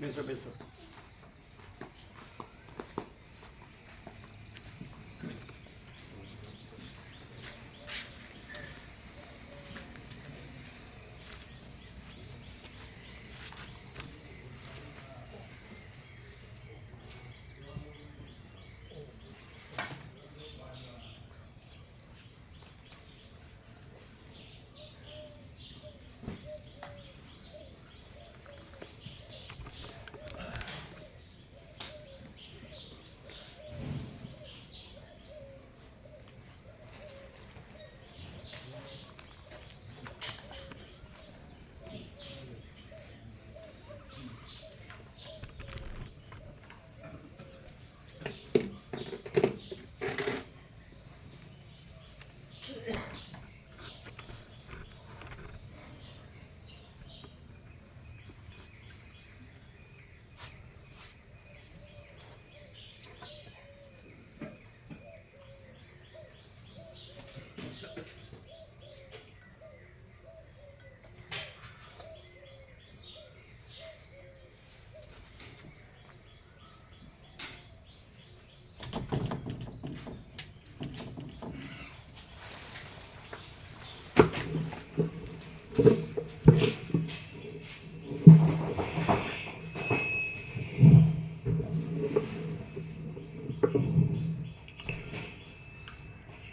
બેસો બેસો.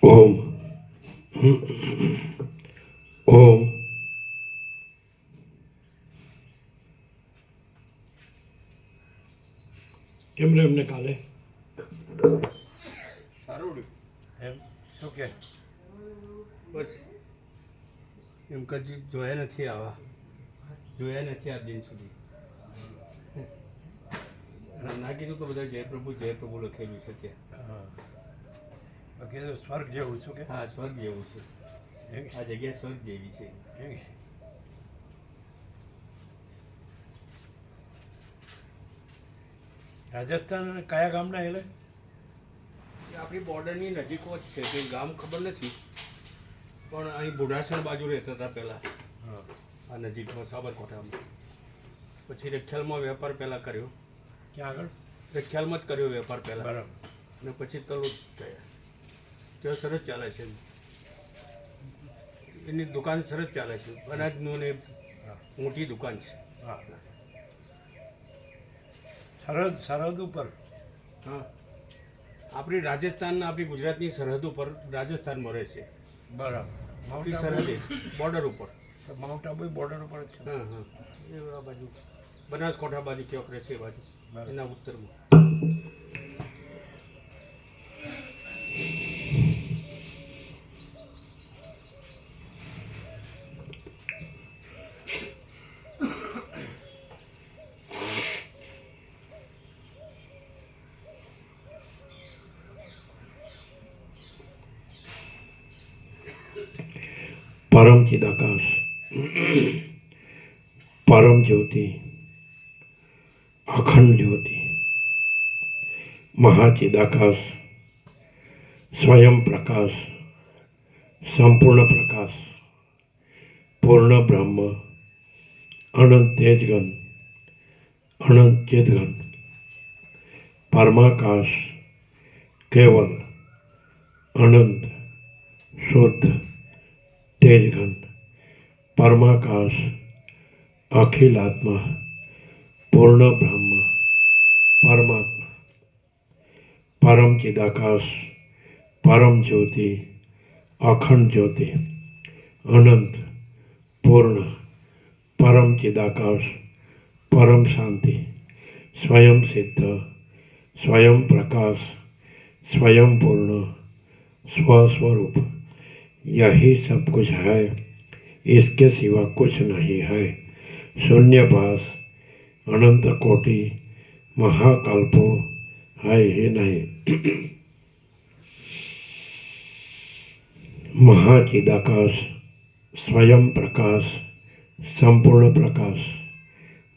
ઓમ ઓમ કેમ રે એમને કાલે સારું રહ્યું. એમ શું કે બસ એમ કદી જોયા નથી આવા જોયા નથી આ દિન સુધી અને ના કીધું કે બધા જય પ્રભુ લખેલું છે ત્યાં. હા બાકી તો સ્વર્ગ જેવું શું કે હા સ્વર્ગ જેવું છે આ જગ્યા સ્વર્ગ જેવી છે. રાજસ્થાન કયા ગામના એટલે એ આપણી બોર્ડરની નજીકો જ છે તે ગામ ખબર નથી પણ અહીં બુઢાસણ બાજુ રહેતા હતા પહેલાં હા આ નજીકમાં સાબરકાંઠામાં. પછી રખિયાલમાં વેપાર પહેલાં કર્યો ક્યાં આગળ રખિયાલમાં જ કર્યો વેપાર પહેલાં બરાબર અને પછી તલોદ ગયા ત્યાં સરસ ચાલે છે એની દુકાન સરસ ચાલે છે અનાજનું ને હા મોટી દુકાન છે. હા સરહદ સરહદ ઉપર હા આપણી રાજસ્થાન આપણી ગુજરાતની સરહદ ઉપર રાજસ્થાનમાં રહે છે. બરાબર આપણી માઉન્ટ સરહદે આબુ બોર્ડર ઉપર. માઉન્ટ આબુ બોર્ડર ઉપર જ છે. હા હા એ આ બાજુ બનાસકાંઠા બાજુ ચોક રહે છે એ બાજુ બરાબર. એના ઉત્તરમાં. પરમ ચિદાકાશ પરમ જ્યોતિ અખંડ જ્યોતિ મહાચિદાકાશ સ્વયં પ્રકાશ સંપૂર્ણ પ્રકાશ પૂર્ણ બ્રહ્મ અનંત તેજગન અનંત ચેતગન પરમાકાશ કેવલ અનંત શુદ્ધ તેજઘન પરમાકાશ અખિલાત્મા પૂર્ણ બ્રહ્મ પરમાત્મા પરમ ચિદાકાશ પરમ જ્યોતિ અખંડ જ્યોતિ અનંત પૂર્ણ પરમ ચિદાકાશ परम शांति स्वयं सिद्ध स्वयं प्रकाश स्वयं पूर्ण स्वस्वरूप यही सब कुछ है, इसके सिवा कुछ नहीं है। शून्यभास अनंत कोटि महाकल्पो है ही नहीं। महाचिदाकाश स्वयं प्रकाश संपूर्ण प्रकाश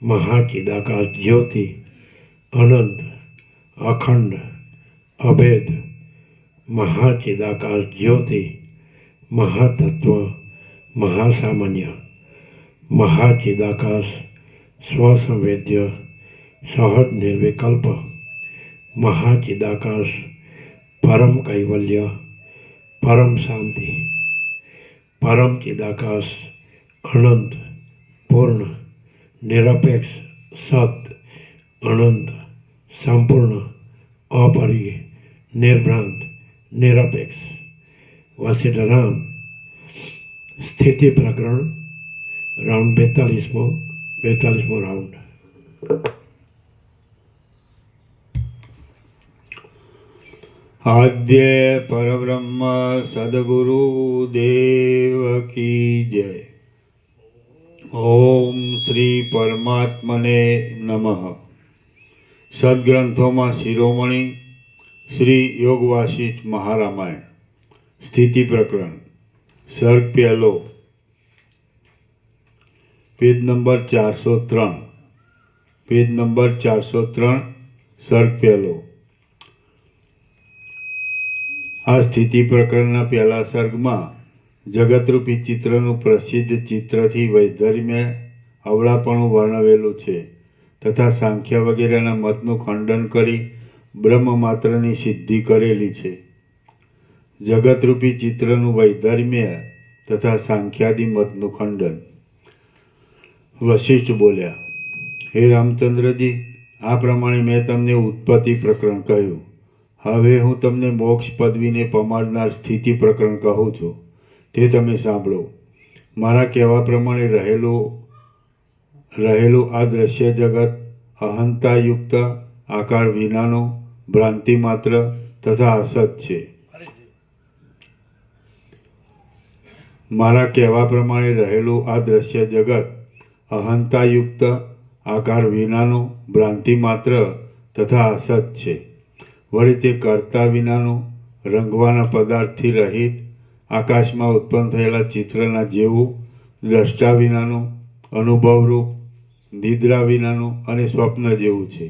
महाचिदाकाश ज्योति अनंत अखंड अभेद महाचिदाकाश ज्योति महातत्व महासामान्य महाचिदाकाश स्वसंवेद्य સહજ નિર્વિકલ્પ મહાચિદાકાશ પરમ કૈવલ્ય પરમ શાંતિ પરમ ચિદાકાશ અનંત પૂર્ણ નિરપેક્ષ સત અનંત સંપૂર્ણ અપરિય નિર્ભ્રાંત નિરપેક્ષ વસિષ્ઠ રામ સ્થિતિ પ્રકરણ રાઉન્ડ 42મો રાઉન્ડ. આદ્ય પરબ્રહ્મ સદગુરુ દેવ કી જય. ઓમ શ્રી પરમાત્મને નમઃ. સદગ્રંથોમાં શિરોમણી શ્રી યોગ વાસિષ્ઠ મહારામાયણ સ્થિતિ પ્રકરણ સર્ગ પહેલો પેજ નંબર 403 સર્ગ પહેલો. આ સ્થિતિ પ્રકરણના પહેલા સર્ગમાં જગતરૂપી ચિત્રનું પ્રસિદ્ધ ચિત્રથી વૈધર્મ્ય અવળાપણું વર્ણવેલું છે તથા સાંખ્ય વગેરેના મતનું ખંડન કરી બ્રહ્મ માત્રની સિદ્ધિ કરેલી છે. જગતરૂપી ચિત્રનું વૈધર્મ્ય તથા સાંખ્યાદિ મતનું ખંડન. વશિષ્ઠ બોલ્યા, હે રામચંદ્રજી, આ પ્રમાણે મેં તમને ઉત્પત્તિ પ્રકરણ કહ્યું. હવે હું તમને મોક્ષ પદવીને પમાડનાર સ્થિતિ પ્રકરણ કહું છું, તે તમે સાંભળો. મારા કહેવા પ્રમાણે રહેલું આ દ્રશ્ય જગત અહંતાયુક્ત આકાર વિનાનો ભ્રાંતિ માત્ર તથા અસત છે. મારા કહેવા પ્રમાણે રહેલું આ દ્રશ્ય જગત અહંતાયુક્ત આકાર વિનાનો ભ્રાંતિ માત્ર તથા અસત છે. વળી તે કરતા વિનાનું રંગવાના પદાર્થથી રહિત આકાશમાં ઉત્પન્ન થયેલા ચિત્રના જેવું દ્રષ્ટા વિનાનું અનુભવરૂપ નિદ્રા વિનાનું અને સ્વપ્ન જેવું છે.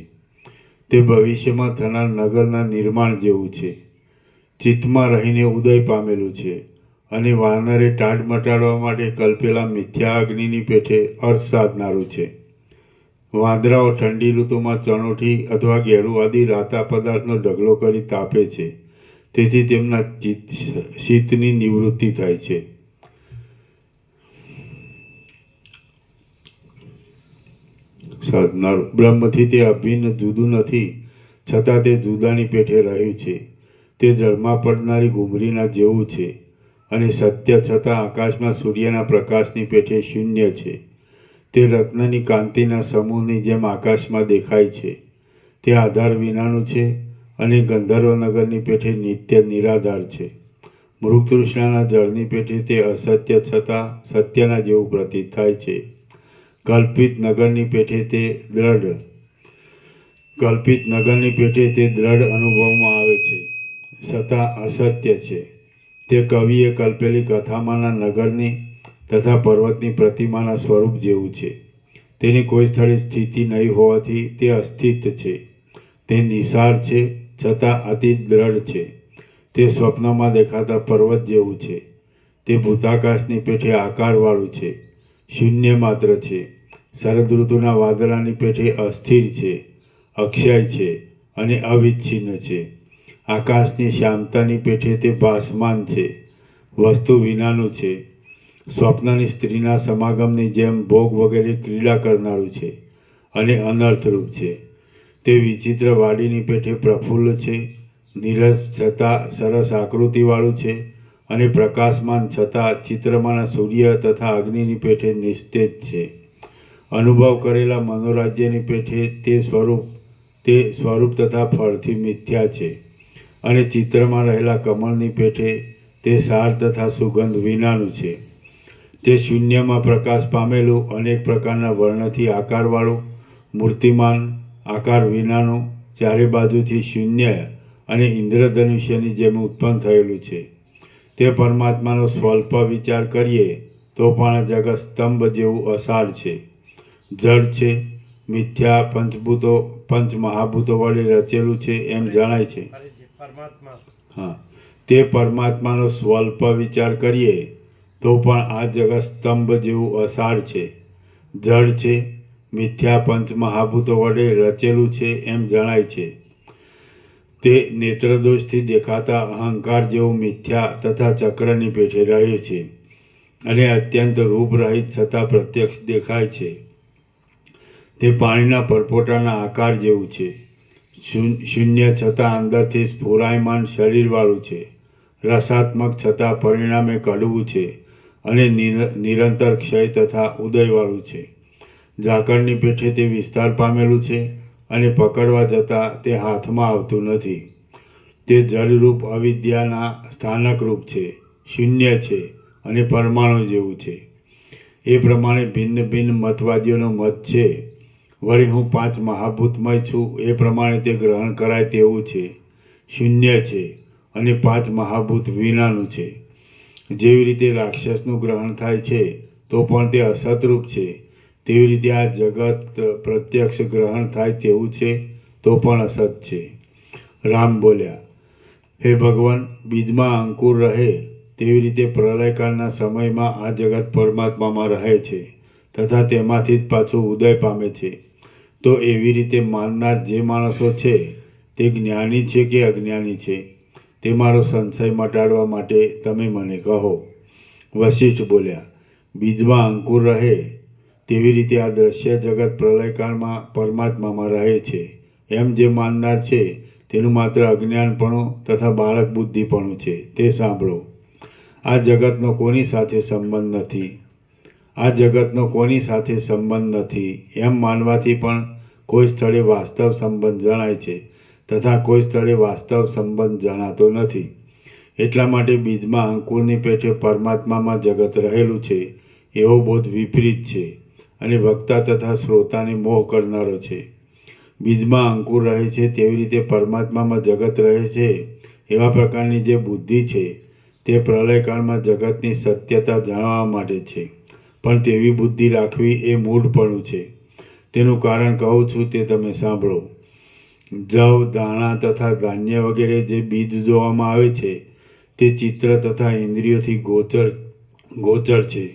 તે ભવિષ્યમાં થનાર નગરના નિર્માણ જેવું છે. ચિત્તમાં રહીને ઉદય પામેલું છે અને વાનરે ટાઢ મટાડવા માટે કલ્પેલા મિથ્યા અગ્નિની પેઠે અર્થ સાધનારું છે. વાંદરાઓ ઠંડી ઋતુમાં ચણોઠી અથવા ગેરું આદિ રાતા પદાર્થનો ઢગલો કરી તાપે છે, તેથી તેમના શીતની નિવૃત્તિ થાય છે. સાધનારું બ્રહ્મથી તે અભિન્ન જુદું નથી, છતાં તે જુદાની પેઠે રહ્યું છે. તે જળમાં પડનારી ઘૂમરીના જેવું છે અને સત્ય છતાં આકાશમાં સૂર્યના પ્રકાશની પેઠે શૂન્ય છે. તે રત્નની કાંતિના સમૂહની જેમ આકાશમાં દેખાય છે. તે આધાર વિનાનું છે અને ગંધર્વનગરની પેઠે નિત્ય નિરાધાર છે. મૃગતૃષ્ણાના જળની પેઠે તે અસત્ય છતાં સત્યના જેવું પ્રતીત થાય છે. કલ્પિત નગરની પેઠે તે દ્રઢ અનુભવમાં આવે છે, છતાં અસત્ય છે. તે કવિએ કલ્પેલી કથામાંના નગરની તથા પર્વતની પ્રતિમાના સ્વરૂપ જેવું છે. તેની કોઈ સ્થળે સ્થિતિ નહીં હોવાથી તે અસ્થિત છે. તે નિસાર છે છતાં અતિ દ્રઢ છે. તે સ્વપ્નમાં દેખાતા પર્વત જેવું છે. તે ભૂતાકાશની પેઠે આકારવાળું છે, શૂન્ય માત્ર છે. શરદ ઋતુના વાદળાની પેઠે અસ્થિર છે, અક્ષય છે અને અવિચ્છિન્ન છે. આકાશની શ્યામતાની પેઠે તે ભાસમાન છે, વસ્તુ વિનાનું છે. સ્વપ્નની સ્ત્રીના સમાગમની જેમ ભોગ વગેરે ક્રીડા કરનારું છે અને અનર્થરૂપ છે. તે વિચિત્ર વાડીની પેઠે પ્રફુલ્લ છે, નીરસ છતાં સરસ આકૃતિવાળું છે અને પ્રકાશમાન છતાં ચિત્રમાંના સૂર્ય તથા અગ્નિની પેઠે નિસ્તેજ છે. અનુભવ કરેલા મનોરાજ્યની પેઠે તે સ્વરૂપ તથા ફળથી મિથ્યા છે અને ચિત્રમાં રહેલા કમળની પેઠે તે સાર તથા સુગંધ વિનાનું છે. તે શૂન્યમાં પ્રકાશ પામેલું અનેક પ્રકારના વર્ણથી આકારવાળું મૂર્તિમાન આકાર વિનાનું ચારે બાજુથી શૂન્ય અને ઇન્દ્રધનુષ્યની જેમ ઉત્પન્ન થયેલું છે. તે પરમાત્માનો સ્વલ્પ વિચાર કરીએ તો પણ જગત સ્તંભ જેવું અસાર છે, જડ છે, મિથ્યા પંચ મહાભૂતો વડે રચેલું છે એમ જણાય છે. તે પરમાત્માનો સ્વલ્પ વિચાર કરીએ તો પણ આ જગત સ્તંભ જેવું અસાર છે, જડ છે, મિથ્યા પંચમહાભૂતો વડે રચેલું છે એમ જણાય છે. તે નેત્રદોષથી દેખાતા અહંકાર જેવું મિથ્યા તથા ચક્રની પેઠે રહે છે અને અત્યંત રૂપરહિત છતાં પ્રત્યક્ષ દેખાય છે. તે પાણીના પરપોટાના આકાર જેવું છે. શૂન્ય છતાં અંદરથી સ્ફુરાયમાન શરીરવાળું છે. રસાત્મક છતાં પરિણામે કડવું છે અને નિરંતર ક્ષય તથા ઉદયવાળું છે. ઝાકળની પેઠે તે વિસ્તાર પામેલું છે અને પકડવા જતાં તે હાથમાં આવતું નથી. તે જળરૂપ અવિદ્યાના સ્થાનકરૂપ છે, શૂન્ય છે અને પરમાણુ જેવું છે. એ પ્રમાણે ભિન્ન ભિન્ન મતવાદીઓનો મત છે. વળી હું 5 મહાભૂતમય છું એ પ્રમાણે તે ગ્રહણ કરાય તેવું છે, શૂન્ય છે અને 5 મહાભૂત વિનાનું છે. જેવી રીતે રાક્ષસનું ગ્રહણ થાય છે તો પણ તે અસતરૂપ છે, તેવી રીતે આ જગત પ્રત્યક્ષ ગ્રહણ થાય તેવું છે તો પણ અસત છે. રામ બોલ્યા, હે ભગવાન, બીજમાં અંકુર રહે તેવી રીતે પ્રલયકાળના સમયમાં આ જગત પરમાત્મામાં રહે છે તથા તેમાંથી જ પાછું ઉદય પામે છે. તો એવી રીતે માનનાર જે માણસો છે તે જ્ઞાની છે કે અજ્ઞાની છે, તે મારો સંશય મટાડવા માટે તમે મને કહો. વશિષ્ઠ બોલ્યા, બીજમાં અંકુર રહે તેવી રીતે આ દ્રશ્ય જગત પ્રલયકાળમાં પરમાત્મામાં રહે છે એમ જે માનનાર છે તેનું માત્ર અજ્ઞાનપણું તથા બાળક બુદ્ધિપણું છે તે સાંભળો. આ જગતનો કોની સાથે સંબંધ નથી, આ જગતનો કોની સાથે સંબંધ નથી એમ માનવાથી પણ કોઈ સ્થળે વાસ્તવ સંબંધ જણાય છે તથા કોઈ સ્થળે વાસ્તવ સંબંધ જણાતો નથી. એટલા માટે બીજમાં અંકુરની પેઠે પરમાત્મામાં જગત રહેલું છે એવો બોધ વિપરીત છે અને વક્તા તથા શ્રોતાને મોહ કરનારો છે. બીજમાં અંકુર રહે છે તેવી રીતે પરમાત્મામાં જગત રહે છે એવા પ્રકારની જે બુદ્ધિ છે તે પ્રલયકાળમાં જગતની સત્યતા જાણવા માટે છે, પણ તેવી બુદ્ધિ રાખવી એ મૂઢપણું છે. તેનું કારણ કહું છું તે તમે સાંભળો. જવ, દાણા તથા ધાન્ય વગેરે જે બીજ જોવામાં આવે છે તે ચિત્ર તથા ઇન્દ્રિયોથી ગોચર છે,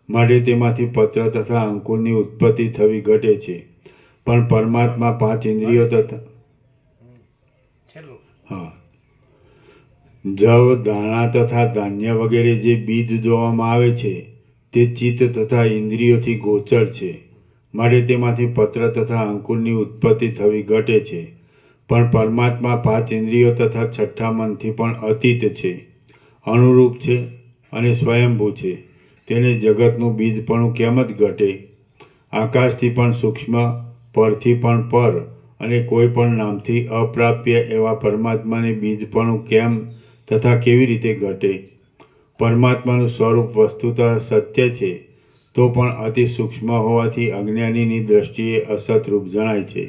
માટે તેમાંથી પત્ર તથા અંકુરની ઉત્પત્તિ થવી ઘટે છે. પણ પરમાત્મા 5 ઇન્દ્રિયો તથા છેલ્લું જવ, દાણા તથા ધાન્ય વગેરે જે બીજ જોવામાં આવે છે તે ચિત્ત તથા ઇન્દ્રિયોથી ગોચર છે, માટે તેમાંથી પત્ર તથા અંકુરની ઉત્પત્તિ થવી ઘટે છે. પણ પરમાત્મા 5 ઇન્દ્રિયો તથા છઠ્ઠા મનથી પણ અતીત છે, અનુરૂપ છે અને સ્વયંભૂ છે. તેને જગતનું બીજપણું કેમ જ ઘટે? આકાશથી પણ સૂક્ષ્મ, પરથી પણ પર અને કોઈ પણ નામથી અપ્રાપ્ય એવા પરમાત્માને બીજપણું કેમ તથા કેવી રીતે ઘટે? પરમાત્માનું સ્વરૂપ વસ્તુતઃ સત્ય છે તો પણ અતિ સૂક્ષ્મ હોવાથી અજ્ઞાનીની દ્રષ્ટિએ અસતરૂપ જણાય છે.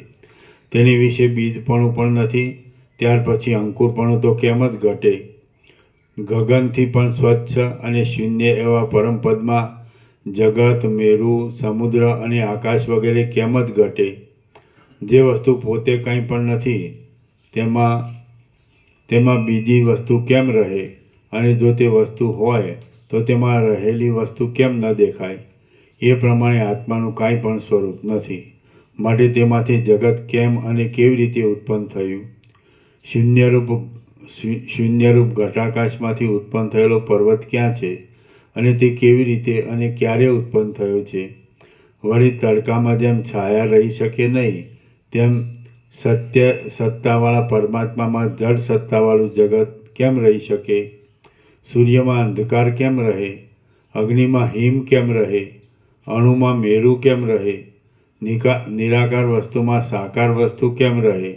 તેની વિશે બીજપણું પણ નથી, ત્યાર પછી અંકુરપણું તો કેમ જ ઘટે? ગગનથી પણ સ્વચ્છ અને શૂન્ય એવા પરમપદમાં જગત, મેરુ, સમુદ્ર અને આકાશ વગેરે કેમ જ ઘટે? જે વસ્તુ પોતે કંઈ પણ નથી તેમાં બીજી વસ્તુ કેમ રહે? અને જો તે વસ્તુ હોય તો તેમાં રહેલી વસ્તુ કેમ ન દેખાય? એ પ્રમાણે આત્માનું કાંઈ પણ સ્વરૂપ નથી, માટે તેમાંથી જગત કેમ અને કેવી રીતે ઉત્પન્ન થયું? શૂન્યરૂપ ઘટાકાશમાંથી ઉત્પન્ન થયેલો પર્વત ક્યાં છે અને તે કેવી રીતે અને ક્યારે ઉત્પન્ન થયો છે? વળી તડકામાં જેમ છાયા રહી શકે નહીં તેમ સત્ય સત્તાવાળા પરમાત્મામાં જડ સત્તાવાળું જગત કેમ રહી શકે? સૂર્યમાં અંધકાર કેમ રહે? અગ્નિમાં હિમ કેમ રહે? અણુમાં મેરુ કેમ રહે? નિરાકાર વસ્તુમાં સાકાર વસ્તુ કેમ રહે?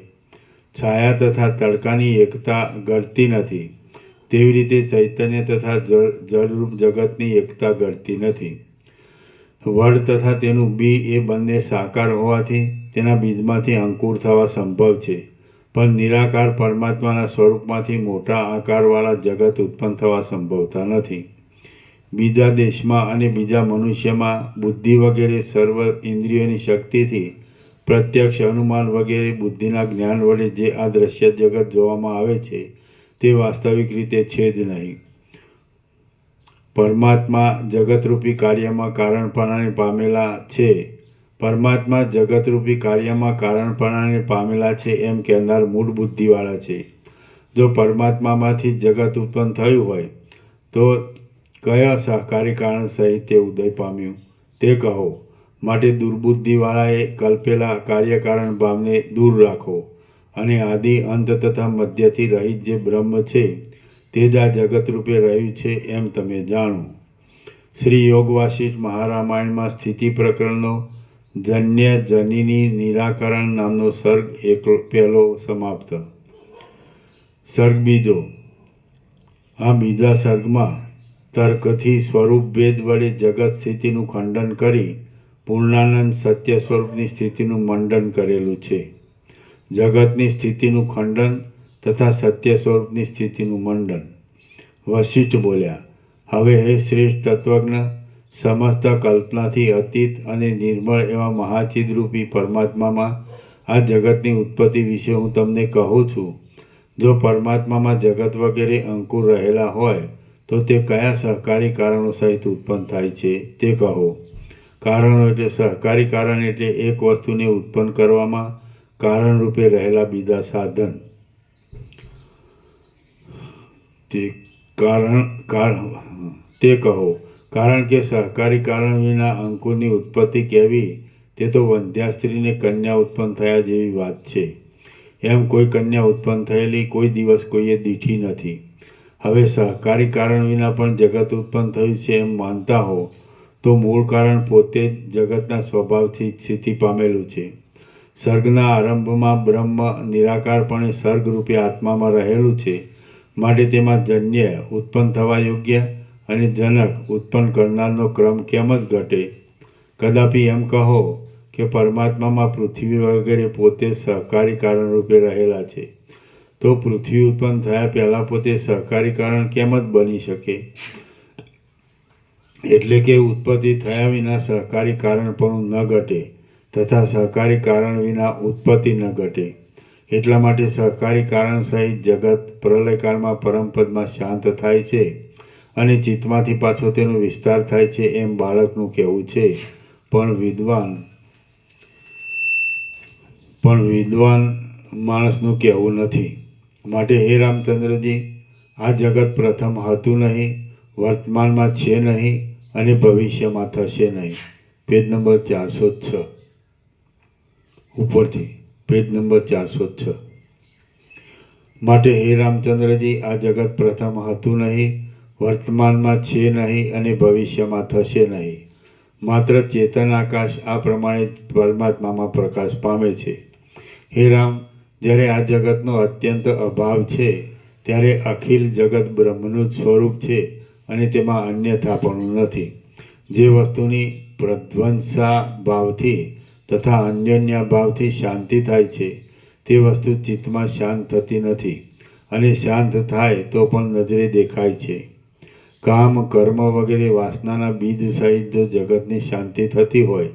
છાયા તથા તડકાની એકતા ઘટતી નથી, તેવી રીતે ચૈતન્ય તથા જળરૂપ જગતની એકતા ઘટતી નથી. વડ તથા તેનું બી એ બંને સાકાર હોવાથી તેના બીજમાંથી અંકુર થવા સંભવ છે, પણ નિરાકાર પરમાત્માના સ્વરૂપમાંથી મોટા આકારવાળા જગત ઉત્પન્ન થવા સંભવતા નથી. બીજા દેશમાં અને બીજા મનુષ્યમાં બુદ્ધિ વગેરે સર્વ ઇન્દ્રિયોની શક્તિથી પ્રત્યક્ષ અનુમાન વગેરે બુદ્ધિના જ્ઞાન વડે જે આ દ્રશ્ય જગત જોવામાં આવે છે તે વાસ્તવિક રીતે છે જ નહીં. પરમાત્મા જગતરૂપી કાર્યમાં કારણપણાને પામેલા છે, પરમાત્મા જગતરૂપી કાર્યમાં કારણપણાને પામેલા છે એમ કહેનાર મૂળ બુદ્ધિવાળા છે. જો પરમાત્મામાંથી જ જગત ઉત્પન્ન થયું હોય તો કયા સહકારી કારણ સહિત તે ઉદય પામ્યું તે કહો. માટે દુર્બુદ્ધિવાળાએ કલ્પેલા કાર્યકારણ ભાવને દૂર રાખો અને આદિ અંત તથા મધ્યથી રહિત જે બ્રહ્મ છે તે જ આ જગતરૂપે રહ્યું છે એમ તમે જાણો. શ્રી યોગ વાસિષ્ઠ મહારામાયણમાં સ્થિતિ પ્રકરણનો જન્ય જનીની નિરાકરણ નામનો સર્ગ પહેલો સમાપ્ત. સર્ગ બીજો. આ બીજા સર્ગમાં તર્કથી સ્વરૂપ ભેદ વડે જગત સ્થિતિનું ખંડન કરી પૂર્ણાનંદ સત્ય સ્વરૂપની સ્થિતિનું મંડન કરેલું છે. જગતની સ્થિતિનું ખંડન તથા સત્ય સ્વરૂપની સ્થિતિનું મંડન. વશિષ્ઠ બોલ્યા, હવે હે શ્રેષ્ઠ તત્વજ્ઞ, સમસ્ત કલ્પનાથી અતીત અને નિર્મળ એવા મહાચિદરૂપી પરમાત્મામાં આ જગતની ઉત્પત્તિ વિશે હું તમને કહું છું. જો પરમાત્મામાં જગત વગેરે અંકુર રહેલા હોય તો તે કયા સહકારી કારણો સહિત ઉત્પન્ન થાય છે તે કહો. કારણો એટલે સહકારી કારણ એટલે એક વસ્તુને ઉત્પન્ન કરવામાં કારણરૂપે રહેલા બીજા સાધન. તે કહો. કારણ કે સહકારી કારણ વિના અંકુરની ઉત્પત્તિ કહેવી તે તો વંધ્યા સ્ત્રીને કન્યા ઉત્પન્ન થયા જેવી વાત છે. એમ કોઈ કન્યા ઉત્પન્ન થયેલી કોઈ દિવસ કોઈએ દીઠી નથી. હવે સહકારી કારણ વિના પણ જગત ઉત્પન્ન થયું છે એમ માનતા હો તો મૂળ કારણ પોતે જ જગતના સ્વભાવથી સ્થિતિ પામેલું છે. સર્ગના આરંભમાં બ્રહ્મ નિરાકારપણે સર્ગરૂપે આત્મામાં રહેલું છે. માટે તેમાં જન્ય ઉત્પન્ન થવા યોગ્ય અને જનક ઉત્પન્ન કરનારનો ક્રમ કેમ જ ઘટે? કદાપી એમ કહો કે પરમાત્મામાં પૃથ્વી વગેરે પોતે સહકારી કારણ રૂપે રહેલા છે તો પૃથ્વી ઉત્પન્ન થયા પહેલાં પોતે સહકારી કારણ કેમ જ બની શકે? એટલે કે ઉત્પત્તિ થયા વિના સહકારી કારણ પણ ન ઘટે તથા સહકારી કારણ વિના ઉત્પત્તિ ન ઘટે. એટલા માટે સહકારી કારણ સહિત જગત પ્રલયકાળમાં પરમપદમાં શાંત થાય છે અને ચિત્તમાંથી પાછો તેનો વિસ્તાર થાય છે એમ બાળકનું કહેવું છે. પણ વિદ્વાન માણસનું કહેવું નથી. માટે હે રામચંદ્રજી, આ જગત પ્રથમ હતું નહીં, વર્તમાનમાં છે નહીં અને ભવિષ્યમાં થશે નહીં. પેજ નંબર 406 ઉપરથી પેજ નંબર 406. માટે હે રામચંદ્રજી, આ જગત પ્રથમ હતું નહીં, વર્તમાનમાં છે નહીં અને ભવિષ્યમાં થશે નહીં. માત્ર ચેતન આકાશ આ પ્રમાણે જ પરમાત્મામાં પ્રકાશ પામે છે. હે રામ, જ્યારે આ જગતનો અત્યંત અભાવ છે ત્યારે અખિલ જગત બ્રહ્મનું જ સ્વરૂપ છે અને તેમાં અન્યથાપણું નથી. જે વસ્તુની પ્રધ્વંસા ભાવથી તથા અન્યોન્ય ભાવથી શાંતિ થાય છે તે વસ્તુ ચિત્તમાં શાંત થતી નથી અને શાંત થાય તો પણ નજરે દેખાય છે. કામ કર્મ વગેરે વાસનાના બીજ સહિત જો જગતની શાંતિ થતી હોય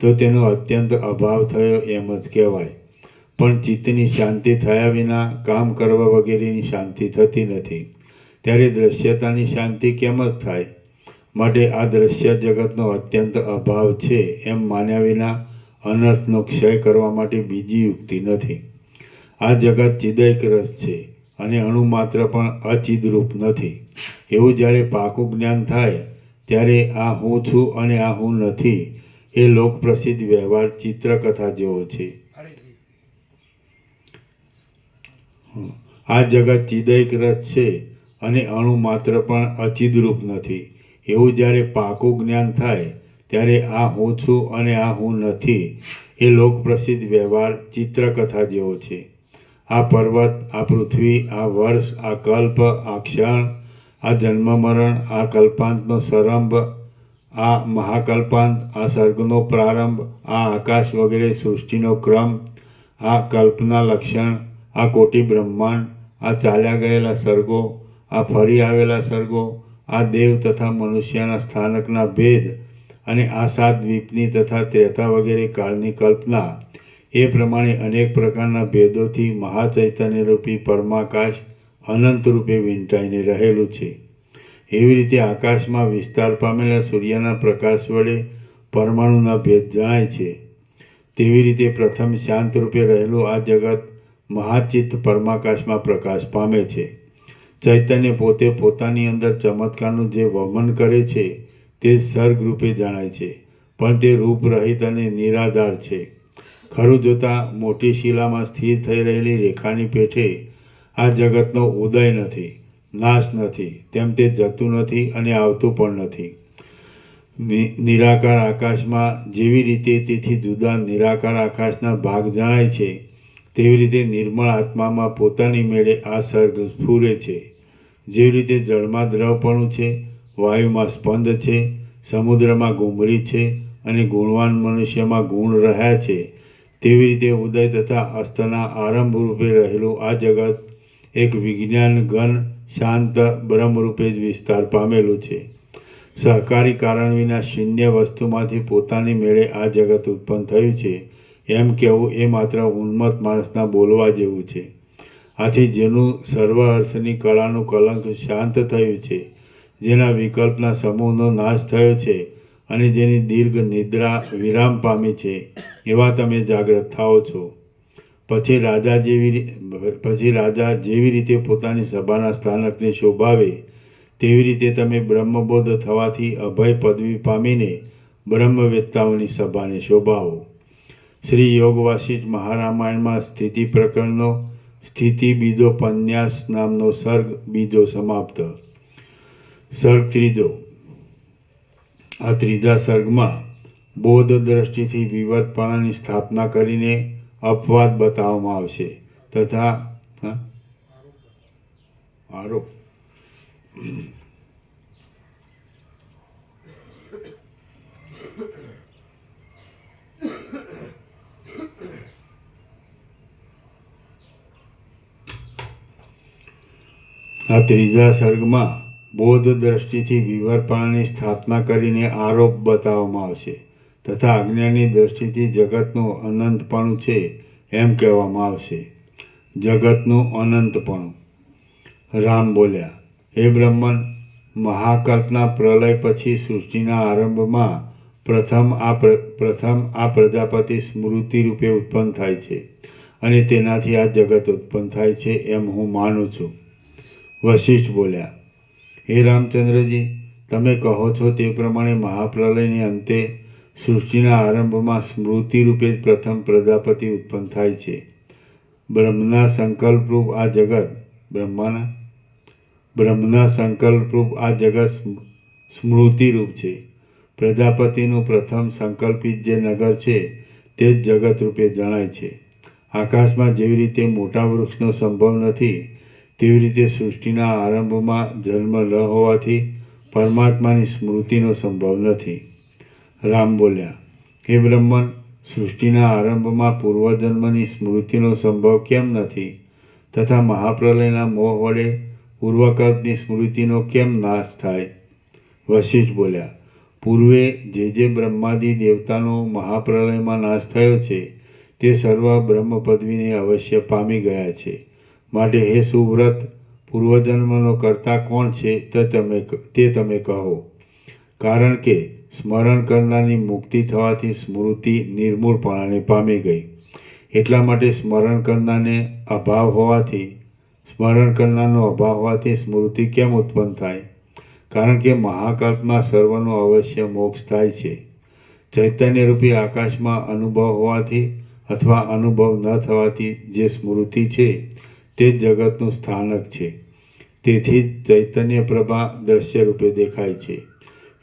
તો તેનો અત્યંત અભાવ થયો એમ જ કહેવાય. પણ ચિત્તની શાંતિ થયા વિના કામ કરવા વગેરેની શાંતિ થતી નથી. ત્યારે દ્રશ્યતાની શાંતિ કેમ જ થાય? માટે આ દ્રશ્ય જગતનો અત્યંત અભાવ છે એમ માન્યા વિના અનર્થનો ક્ષય કરવા માટે બીજી યુક્તિ નથી. આ જગત ચિદૈક રસ છે અને અણુ માત્ર પણ અચિદરૂપ નથી. એવું જ્યારે પાકું જ્ઞાન થાય ત્યારે આ હું છું અને આ હું નથી એ લોક પ્રસિદ્ધ વ્યવહાર ચિત્રકથા જેવો છે. આ જગત ચિદૈક રસ છે અને અણુ માત્ર પણ અચિદરૂપ નથી. એવું જ્યારે પાકું જ્ઞાન થાય ત્યારે આ હું છું અને આ હું નથી એ લોક પ્રસિદ્ધ વ્યવહાર ચિત્રકથા જેવો છે. આ પર્વત, આ પૃથ્વી, આ વર્ષ, આ કલ્પ, આ ક્ષણ, આ જન્મ મરણ, આ કલ્પાંતનો સરંભ, આ મહાકલ્પાંત, આ સર્ગનો પ્રારંભ, આ આકાશ વગેરે સૃષ્ટિનો ક્રમ, આ કલ્પના લક્ષણ, આ કોટી બ્રહ્માંડ, આ ચાલ્યા ગયેલા સર્ગો, આ ફરી આવેલા સર્ગો, આ દેવ તથા મનુષ્યના સ્થાનકના ભેદ અને આ 7 દ્વીપની તથા ત્રેતા વગેરે કાળની કલ્પના એ પ્રમાણે અનેક પ્રકારના ભેદોથી મહાચૈતન્યરૂપી પરમાકાશ અનંત રૂપે વીંટાઈને રહેલું છે. એવી રીતે આકાશમાં વિસ્તાર પામેલા સૂર્યના પ્રકાશ વડે પરમાણુના ભેદ જણાય છે. તેવી રીતે પ્રથમ શાંત રૂપે રહેલું આ જગત મહાચિત્ત પરમાકાશમાં પ્રકાશ પામે છે. ચૈતન્ય પોતે પોતાની અંદર ચમત્કારનું જે વમન કરે છે તે સર્ગ રૂપે જણાય છે, પણ તે રૂપ રહિત અને નિરાધાર છે. ખરું જોતાં મોટી શિલામાં સ્થિર થઈ રહેલી રેખાની પેઠે આ જગતનો ઉદય નથી, નાશ નથી, તેમ તે જતું નથી અને આવતું પણ નથી. નિરાકાર આકાશમાં જેવી રીતે તેથી જુદા નિરાકાર આકાશના ભાગ જણાય છે, તેવી રીતે નિર્મળ આત્મામાં પોતાની મેળે આ સર્ગ સ્ફુરે છે. જેવી રીતે જળમાં દ્રવપણું છે, વાયુમાં સ્પંદ છે, સમુદ્રમાં ગુમરી છે અને ગુણવાન મનુષ્યમાં ગુણ રહ્યા છે, તેવી રીતે ઉદય તથા અસ્તના આરંભ રૂપે રહેલું આ જગત એક વિજ્ઞાન ઘન શાંત બ્રહ્મરૂપે જ વિસ્તાર પામેલું છે. સહકારી કારણ વિના શૂન્ય વસ્તુમાંથી પોતાની મેળે આ જગત ઉત્પન્ન થયું છે એમ કહેવું એ માત્ર ઉન્મત્ત માણસના બોલવા જેવું છે. આથી જેનું સર્વ અર્થની કળાનું કલંક શાંત થયું છે, જેના વિકલ્પના સમૂહનો નાશ થયો છે અને જેની દીર્ઘ નિદ્રા વિરામ પામી છે, એવા તમે જાગ્રત થાઓ છો. પછી રાજા જેવી રીતે પોતાની સભાના સ્થાનકને શોભાવે, તેવી રીતે તમે બ્રહ્મબોધ થવાથી અભય પદવી પામીને બ્રહ્મવેત્તાઓની સભાને શોભાવો. શ્રી યોગ વાસિષ્ઠ મહારામાયણમાં સ્થિતિ પ્રકરણનો સ્થિતિ બીજો પન્યાસ નામનો સર્ગ બીજો સમાપ્ત. સર્ગ ત્રીજો. આ ત્રીજા સર્ગમાં બોધ દ્રષ્ટિથી વિવર્તપણાની સ્થાપના કરીને અપવાદ બતાવવામાં આવશે તથા આરોપ. આ ત્રીજા સર્ગમાં બોધ દ્રષ્ટિથી વિવરપણાની સ્થાપના કરીને આરોપ બતાવવામાં આવશે તથા અજ્ઞાની દ્રષ્ટિથી જગતનું અનંતપણું છે એમ કહેવામાં આવશે. જગતનું અનંતપણું. રામ બોલ્યા, હે બ્રહ્મન, મહાકલ્પના પ્રલય પછી સૃષ્ટિના આરંભમાં પ્રથમ આ પ્રજાપતિ સ્મૃતિ રૂપે ઉત્પન્ન થાય છે અને તેનાથી આ જગત ઉત્પન્ન થાય છે એમ હું માનું છું. વશિષ્ઠ બોલ્યા, હે રામચંદ્રજી, તમે કહો છો તે પ્રમાણે મહાપ્રલયને અંતે સૃષ્ટિના આરંભમાં સ્મૃતિ રૂપે જ પ્રથમ પ્રજાપતિ ઉત્પન્ન થાય છે. બ્રહ્મના સંકલ્પરૂપ આ જગત સ્મૃતિરૂપ છે. પ્રજાપતિનું પ્રથમ સંકલ્પિત જે નગર છે તે જ જગત રૂપે જણાય છે. આકાશમાં જેવી રીતે મોટા વૃક્ષનો સંભવ નથી, તેવી રીતે સૃષ્ટિના આરંભમાં જન્મ ન હોવાથી પરમાત્માની સ્મૃતિનો સંભવ નથી. રામ બોલ્યા, હે બ્રહ્મન, સૃષ્ટિના આરંભમાં પૂર્વજન્મની સ્મૃતિનો સંભવ કેમ નથી તથા મહાપ્રલયના મોહ વડે પૂર્વકલ્પની સ્મૃતિનો કેમ નાશ થાય? વશિષ્ઠ બોલ્યા, પૂર્વે જે બ્રહ્માદિ દેવતાનો મહાપ્રલયમાં નાશ થયો છે તે સર્વ બ્રહ્મ પદવીને અવશ્ય પામી ગયા છે. માટે હે સુવ્રત, પૂર્વજન્મનો કર્તા કોણ છે તે તમે કહો. કારણ કે સ્મરણ કરનારની મુક્તિ થવાથી સ્મૃતિ નિર્મૂળપણાને પામી ગઈ. એટલા માટે સ્મરણ કરનારનો અભાવ હોવાથી સ્મૃતિ કેમ ઉત્પન્ન થાય? કારણ કે મહાકલ્પમાં સર્વનો અવશ્ય મોક્ષ થાય છે. ચૈતન્યરૂપી આકાશમાં અનુભવ હોવાથી અથવા અનુભવ ન થવાથી જે સ્મૃતિ છે તે જ જગતનું સ્થાનક છે. તેથી જ ચૈતન્ય પ્રભા દ્રશ્ય રૂપે દેખાય છે.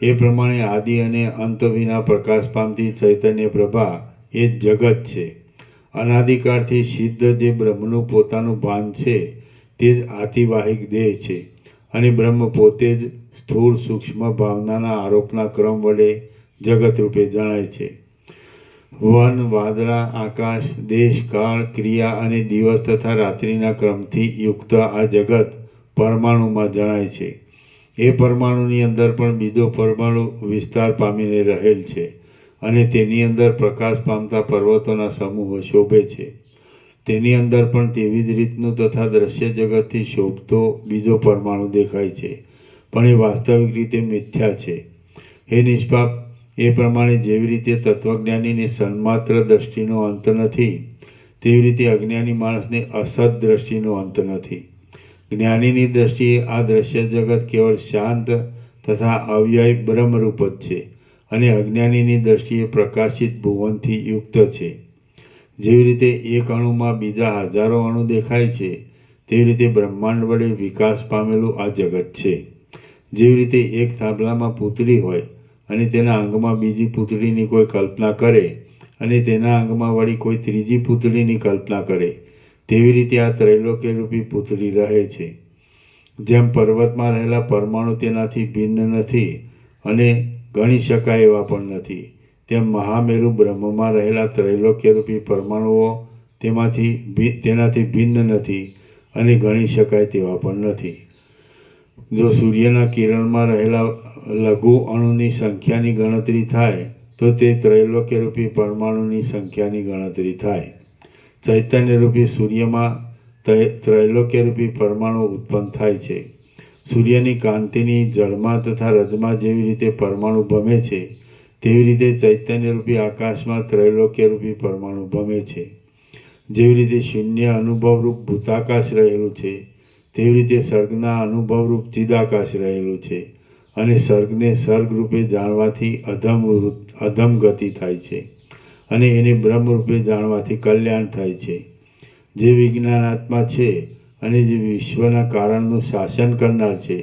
એ પ્રમાણે આદિ અને અંત વિના પ્રકાશ પામતી ચૈતન્ય પ્રભા એ જ જગત છે. અનાદિકાળથી સિદ્ધ જે બ્રહ્મનું પોતાનું ભાન છે તે જ આતિવાહિક દેહ છે અને બ્રહ્મ પોતે જ સ્થૂળ સૂક્ષ્મ ભાવનાના આરોપના ક્રમ વડે જગત રૂપે જણાય છે. વન, વાદળા, આકાશ, દેશ, કાળ, ક્રિયા અને દિવસ તથા રાત્રિના ક્રમથી યુક્ત આ જગત પરમાણુમાં જણાય છે. એ પરમાણુની અંદર પણ બીજો પરમાણુ વિસ્તાર પામીને રહેલ છે અને તેની અંદર પ્રકાશ પામતા પર્વતોના સમૂહો શોભે છે. તેની અંદર પણ તેવી જ રીતનું તથા દ્રશ્ય જગતથી શોભતો બીજો પરમાણુ દેખાય છે, પણ એ વાસ્તવિક રીતે મિથ્યા છે. હે નિષ્પાપ, એ પ્રમાણે જેવી રીતે તત્વજ્ઞાનીને સન્માત્ર દ્રષ્ટિનો અંત નથી, તેવી રીતે અજ્ઞાની માણસને અસત દ્રષ્ટિનો અંત નથી. જ્ઞાનીની દ્રષ્ટિએ આ દ્રશ્ય જગત કેવળ શાંત તથા અવ્યય બ્રહ્મરૂપ જ છે અને અજ્ઞાનીની દ્રષ્ટિએ પ્રકાશિત ભુવનથી યુક્ત છે. જેવી રીતે એક અણુમાં બીજા હજારો અણુ દેખાય છે, તેવી રીતે બ્રહ્માંડ વડે વિકાસ પામેલું આ જગત છે. જેવી રીતે એક થાંભલામાં પૂતળી હોય અને તેના અંગમાં બીજી પૂતળીની કોઈ કલ્પના કરે અને તેના અંગમાં વળી કોઈ ત્રીજી પૂતળીની કલ્પના કરે, તેવી રીતે આ ત્રૈલોક્યરૂપી પૂતળી રહે છે. જેમ પર્વતમાં રહેલા પરમાણુ તેનાથી ભિન્ન નથી અને ગણી શકાય એવા પણ નથી, તેમ મહામેરુ બ્રહ્મમાં રહેલા ત્રૈલોક્યરૂપી પરમાણુઓ તેનાથી ભિન્ન નથી અને ગણી શકાય તેવા પણ નથી. જો સૂર્યના કિરણમાં રહેલા લઘુ અણુની સંખ્યાની ગણતરી થાય તો તે ત્રૈલોક્યરૂપી પરમાણુની સંખ્યાની ગણતરી થાય. ચૈતન્યરૂપી સૂર્યમાં ત્રૈલોક્યરૂપી પરમાણુ ઉત્પન્ન થાય છે. સૂર્યની કાંતિની જળમાં તથા રજમાં જેવી રીતે પરમાણુ ભમે છે, તેવી રીતે ચૈતન્યરૂપી આકાશમાં ત્રૈલોક્યરૂપી પરમાણુ ભમે છે. જેવી રીતે શૂન્ય અનુભવરૂપ ભૂતાકાશ રહેલું છે, તેવી રીતે સર્ગના અનુભવરૂપ ચિદાકાશ રહેલું છે અને સર્ગને સર્ગરૂપે જાણવાથી અધમ ગતિ થાય છે અને એને બ્રહ્મરૂપે જાણવાથી કલ્યાણ થાય છે. જે વિજ્ઞાનાત્મા છે અને જે વિશ્વના કારણનું શાસન કરનાર છે,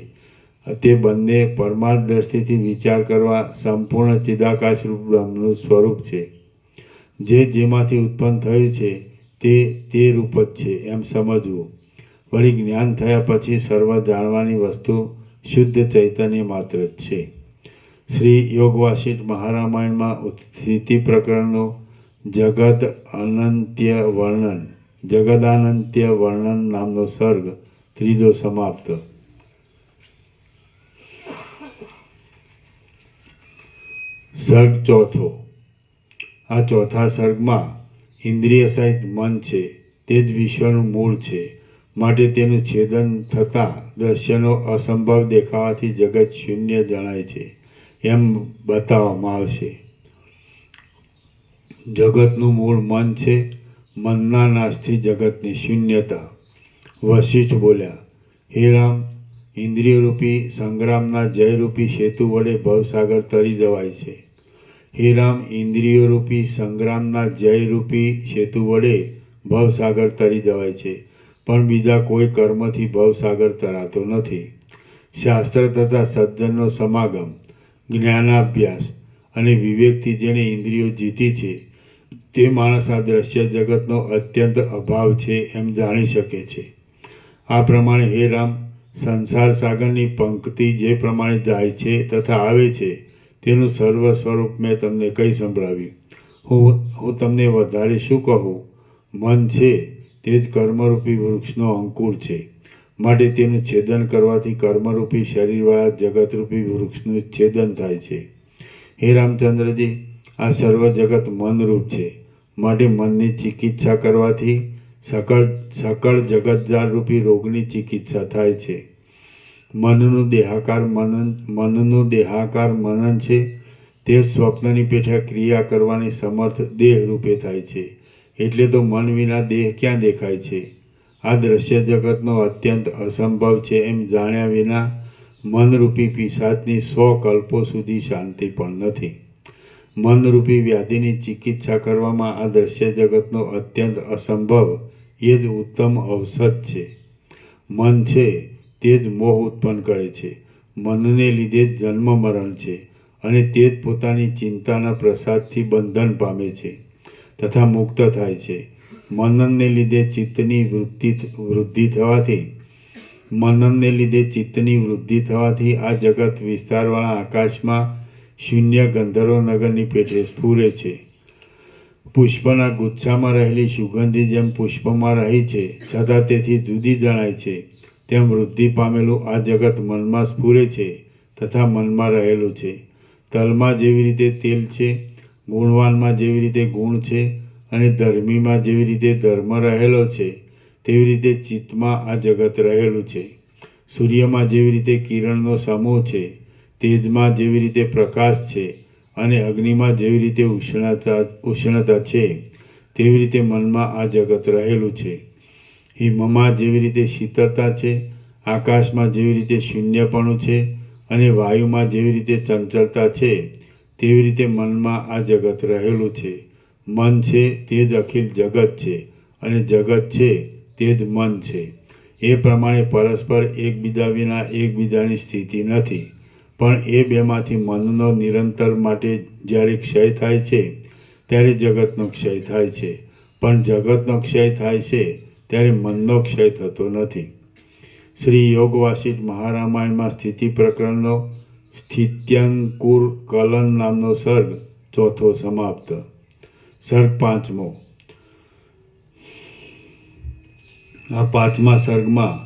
તે બંને પરમાર્થ દ્રષ્ટિથી વિચાર કરવા સંપૂર્ણ ચિદાકાશરૂપ બ્રહ્મનું સ્વરૂપ છે. જે જેમાંથી ઉત્પન્ન થયું છે તે રૂપ જ છે એમ સમજવું. વળી જ્ઞાન થયા પછી સર્વ જાણવાની વસ્તુ શુદ્ધ ચૈતન્ય માત્ર જ છે. શ્રી યોગવાસિષ્ઠ મહારામાયણમાં સ્થિતિ પ્રકરણનો જગદાનંત્ય વર્ણન નામનો સર્ગ ત્રીજો સમાપ્ત. સર્ગ ચોથો. આ ચોથા સર્ગમાં ઇન્દ્રિય સહિત મન છે તે જ વિશ્વનું મૂળ છે, માટે તેનું છેદન થતાં દ્રશ્યનો અસંભવ દેખાવાથી જગત શૂન્ય જણાય છે એમ બતાવવામાં આવશે. જગતનું મૂળ મન છે, મનના નાશથી જગતની શૂન્યતા. વશિષ્ઠ બોલ્યા, હે રામ, ઇન્દ્રિયરૂપી સંગ્રામના જયરૂપી સેતુ વડે ભવસાગર તરી જવાય છે. હે રામ, ઇન્દ્રિયોરૂપી સંગ્રામના જયરૂપી સેતુ વડે ભવસાગર તરી જવાય છે, પણ બીજા કોઈ કર્મથી ભવસાગર તરાતો નથી. શાસ્ત્ર તથા સજ્જનનો સમાગમ, જ્ઞાનાભ્યાસ અને વિવેકથી જેણે ઇન્દ્રિયો જીતી છે, તે માણસ આ દ્રશ્ય જગતનો અત્યંત અભાવ છે એમ જાણી શકે છે. આ પ્રમાણે હે રામ, સંસાર સાગરની પંક્તિ જે પ્રમાણે જાય છે તથા આવે છે તેનું સર્વ સ્વરૂપ મેં તમને કહી સંભળાવ્યું. હું તમને વધારે શું કહું? મન છે તે જ કર્મરૂપી વૃક્ષનો અંકુર છે, માટે તેનું છેદન કરવાથી કર્મરૂપી શરીરવાળા જગતરૂપી વૃક્ષનું છેદન થાય છે. હે રામચંદ્રજી, આ સર્વ જગત મનરૂપ છે, માટે મનની ચિકિત્સા કરવાથી સકળ જગતજાળરૂપી રોગની ચિકિત્સા થાય છે. મનનું દેહાકાર મનન છે તે સ્વપ્નની પેઠે ક્રિયા કરવાની સમર્થ દેહ રૂપે થાય છે. એટલે તો મન વિના દેહ ક્યાં દેખાય છે? આ દ્રશ્ય જગતનો અત્યંત અસંભવ છે એમ જાણ્યા વિના મનરૂપી પિશાચની 100 કલ્પો સુધી શાંતિ પણ નથી. મનરૂપી વ્યાધિની ચિકિત્સા કરવામાં આ દ્રશ્ય જગતનો અત્યંત અસંભવ એ જ ઉત્તમ ઔષધ છે. મન છે તે જ મોહ ઉત્પન્ન કરે છે, મનને લીધે જ જન્મ મરણ છે અને તે જ પોતાની ચિંતાના પ્રસાદથી બંધન પામે છે તથા મુક્ત થાય છે. મનનને લીધે ચિત્તની વૃદ્ધિ થવાથી આ જગત વિસ્તારવાળા આકાશમાં શૂન્ય ગંધર્વ નગરની પેઠે સ્ફુરે છે. પુષ્પના ગુચ્છામાં રહેલી સુગંધી જેમ પુષ્પમાં રહી છે છતાં તેથી જુદી જણાય છે, તેમ વૃદ્ધિ પામેલું આ જગત મનમાં સ્ફુરે છે તથા મનમાં રહેલું છે. તલમાં જેવી રીતે તેલ છે, ગુણવાનમાં જેવી રીતે ગુણ છે અને ધર્મીમાં જેવી રીતે ધર્મ રહેલો છે, તેવી રીતે ચિત્તમાં આ જગત રહેલું છે. સૂર્યમાં જેવી રીતે કિરણનો સમૂહ છે, તેજમાં જેવી રીતે પ્રકાશ છે અને અગ્નિમાં જેવી રીતે ઉષ્ણતા છે તેવી રીતે મનમાં આ જગત રહેલું છે. હિમમાં જેવી રીતે શીતળતા છે, આકાશમાં જેવી રીતે શૂન્યપણું છે અને વાયુમાં જેવી રીતે ચંચળતા છે, તેવી રીતે મનમાં આ જગત રહેલું છે. મન છે તે જ અખિલ જગત છે અને જગત છે તે જ મન છે. એ પ્રમાણે પરસ્પર એકબીજા વિના એકબીજાની સ્થિતિ નથી, પણ એ બેમાંથી મનનો નિરંતર માટે જ્યારે ક્ષય થાય છે ત્યારે જગતનો ક્ષય થાય છે, પણ જગતનો ક્ષય થાય છે ત્યારે મનનો ક્ષય થતો નથી. શ્રી યોગ વાસિષ્ઠ મહારામાયણમાં સ્થિતિ પ્રકરણનો સ્થિત્યંકુર કલન નામનો સર્ગ ચોથો સમાપ્ત. સર્ગ પાંચમો. આ પાંચમા સર્ગમાં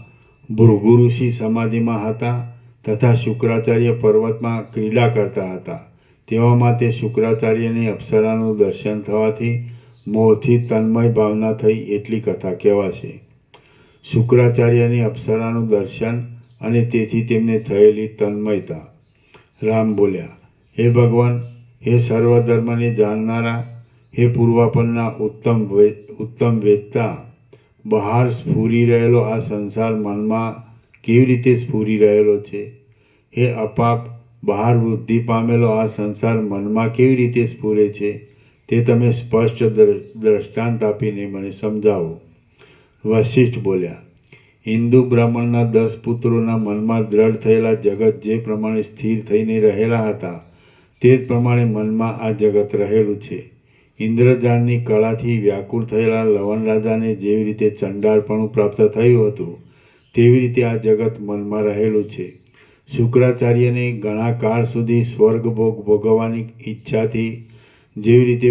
ભૃગુ ઋષિ સમાધિમાં હતા તથા શુક્રાચાર્ય પર્વતમાં ક્રીડા કરતા હતા. તેવામાં તે શુક્રાચાર્યને અપ્સરાનું દર્શન થવાથી મોહથી તન્મય ભાવના થઈ એટલી કથા કહેવાશે. શુક્રાચાર્યની અપ્સરાનું દર્શન અને તેથી તેમને થયેલી તન્મયતા. રામ બોલ્યા, હે ભગવાન, હે સર્વધર્મને જાણનારા, હે પૂર્વાપરના ઉત્તમ વેદતા, બહાર સ્ફુરી રહેલો આ સંસાર મનમાં કેવી રીતે સ્ફુરી રહેલો છે? હે અપાપ, બહાર વૃદ્ધિ પામેલો આ સંસાર મનમાં કેવી રીતે સ્ફુરે છે? તે તમે સ્પષ્ટ દ્રષ્ટાંત આપીને મને સમજાવો. વશિષ્ઠ બોલ્યા, હિન્દુ બ્રાહ્મણના 10 પુત્રોના મનમાં દ્રઢ થયેલા જગત જે પ્રમાણે સ્થિર થઈને રહેલા હતા તે જ પ્રમાણે મનમાં આ જગત રહેલું છે. ઇન્દ્રજાળની કળાથી વ્યાકુળ થયેલા લવણ રાજાને જેવી રીતે ચંડાળપણું પ્રાપ્ત થયું હતું તેવી રીતે આ જગત મનમાં રહેલું છે. શુક્રાચાર્યને ઘણા કાળ સુધી સ્વર્ગ ભોગ ભોગવવાની ઈચ્છાથી જેવી રીતે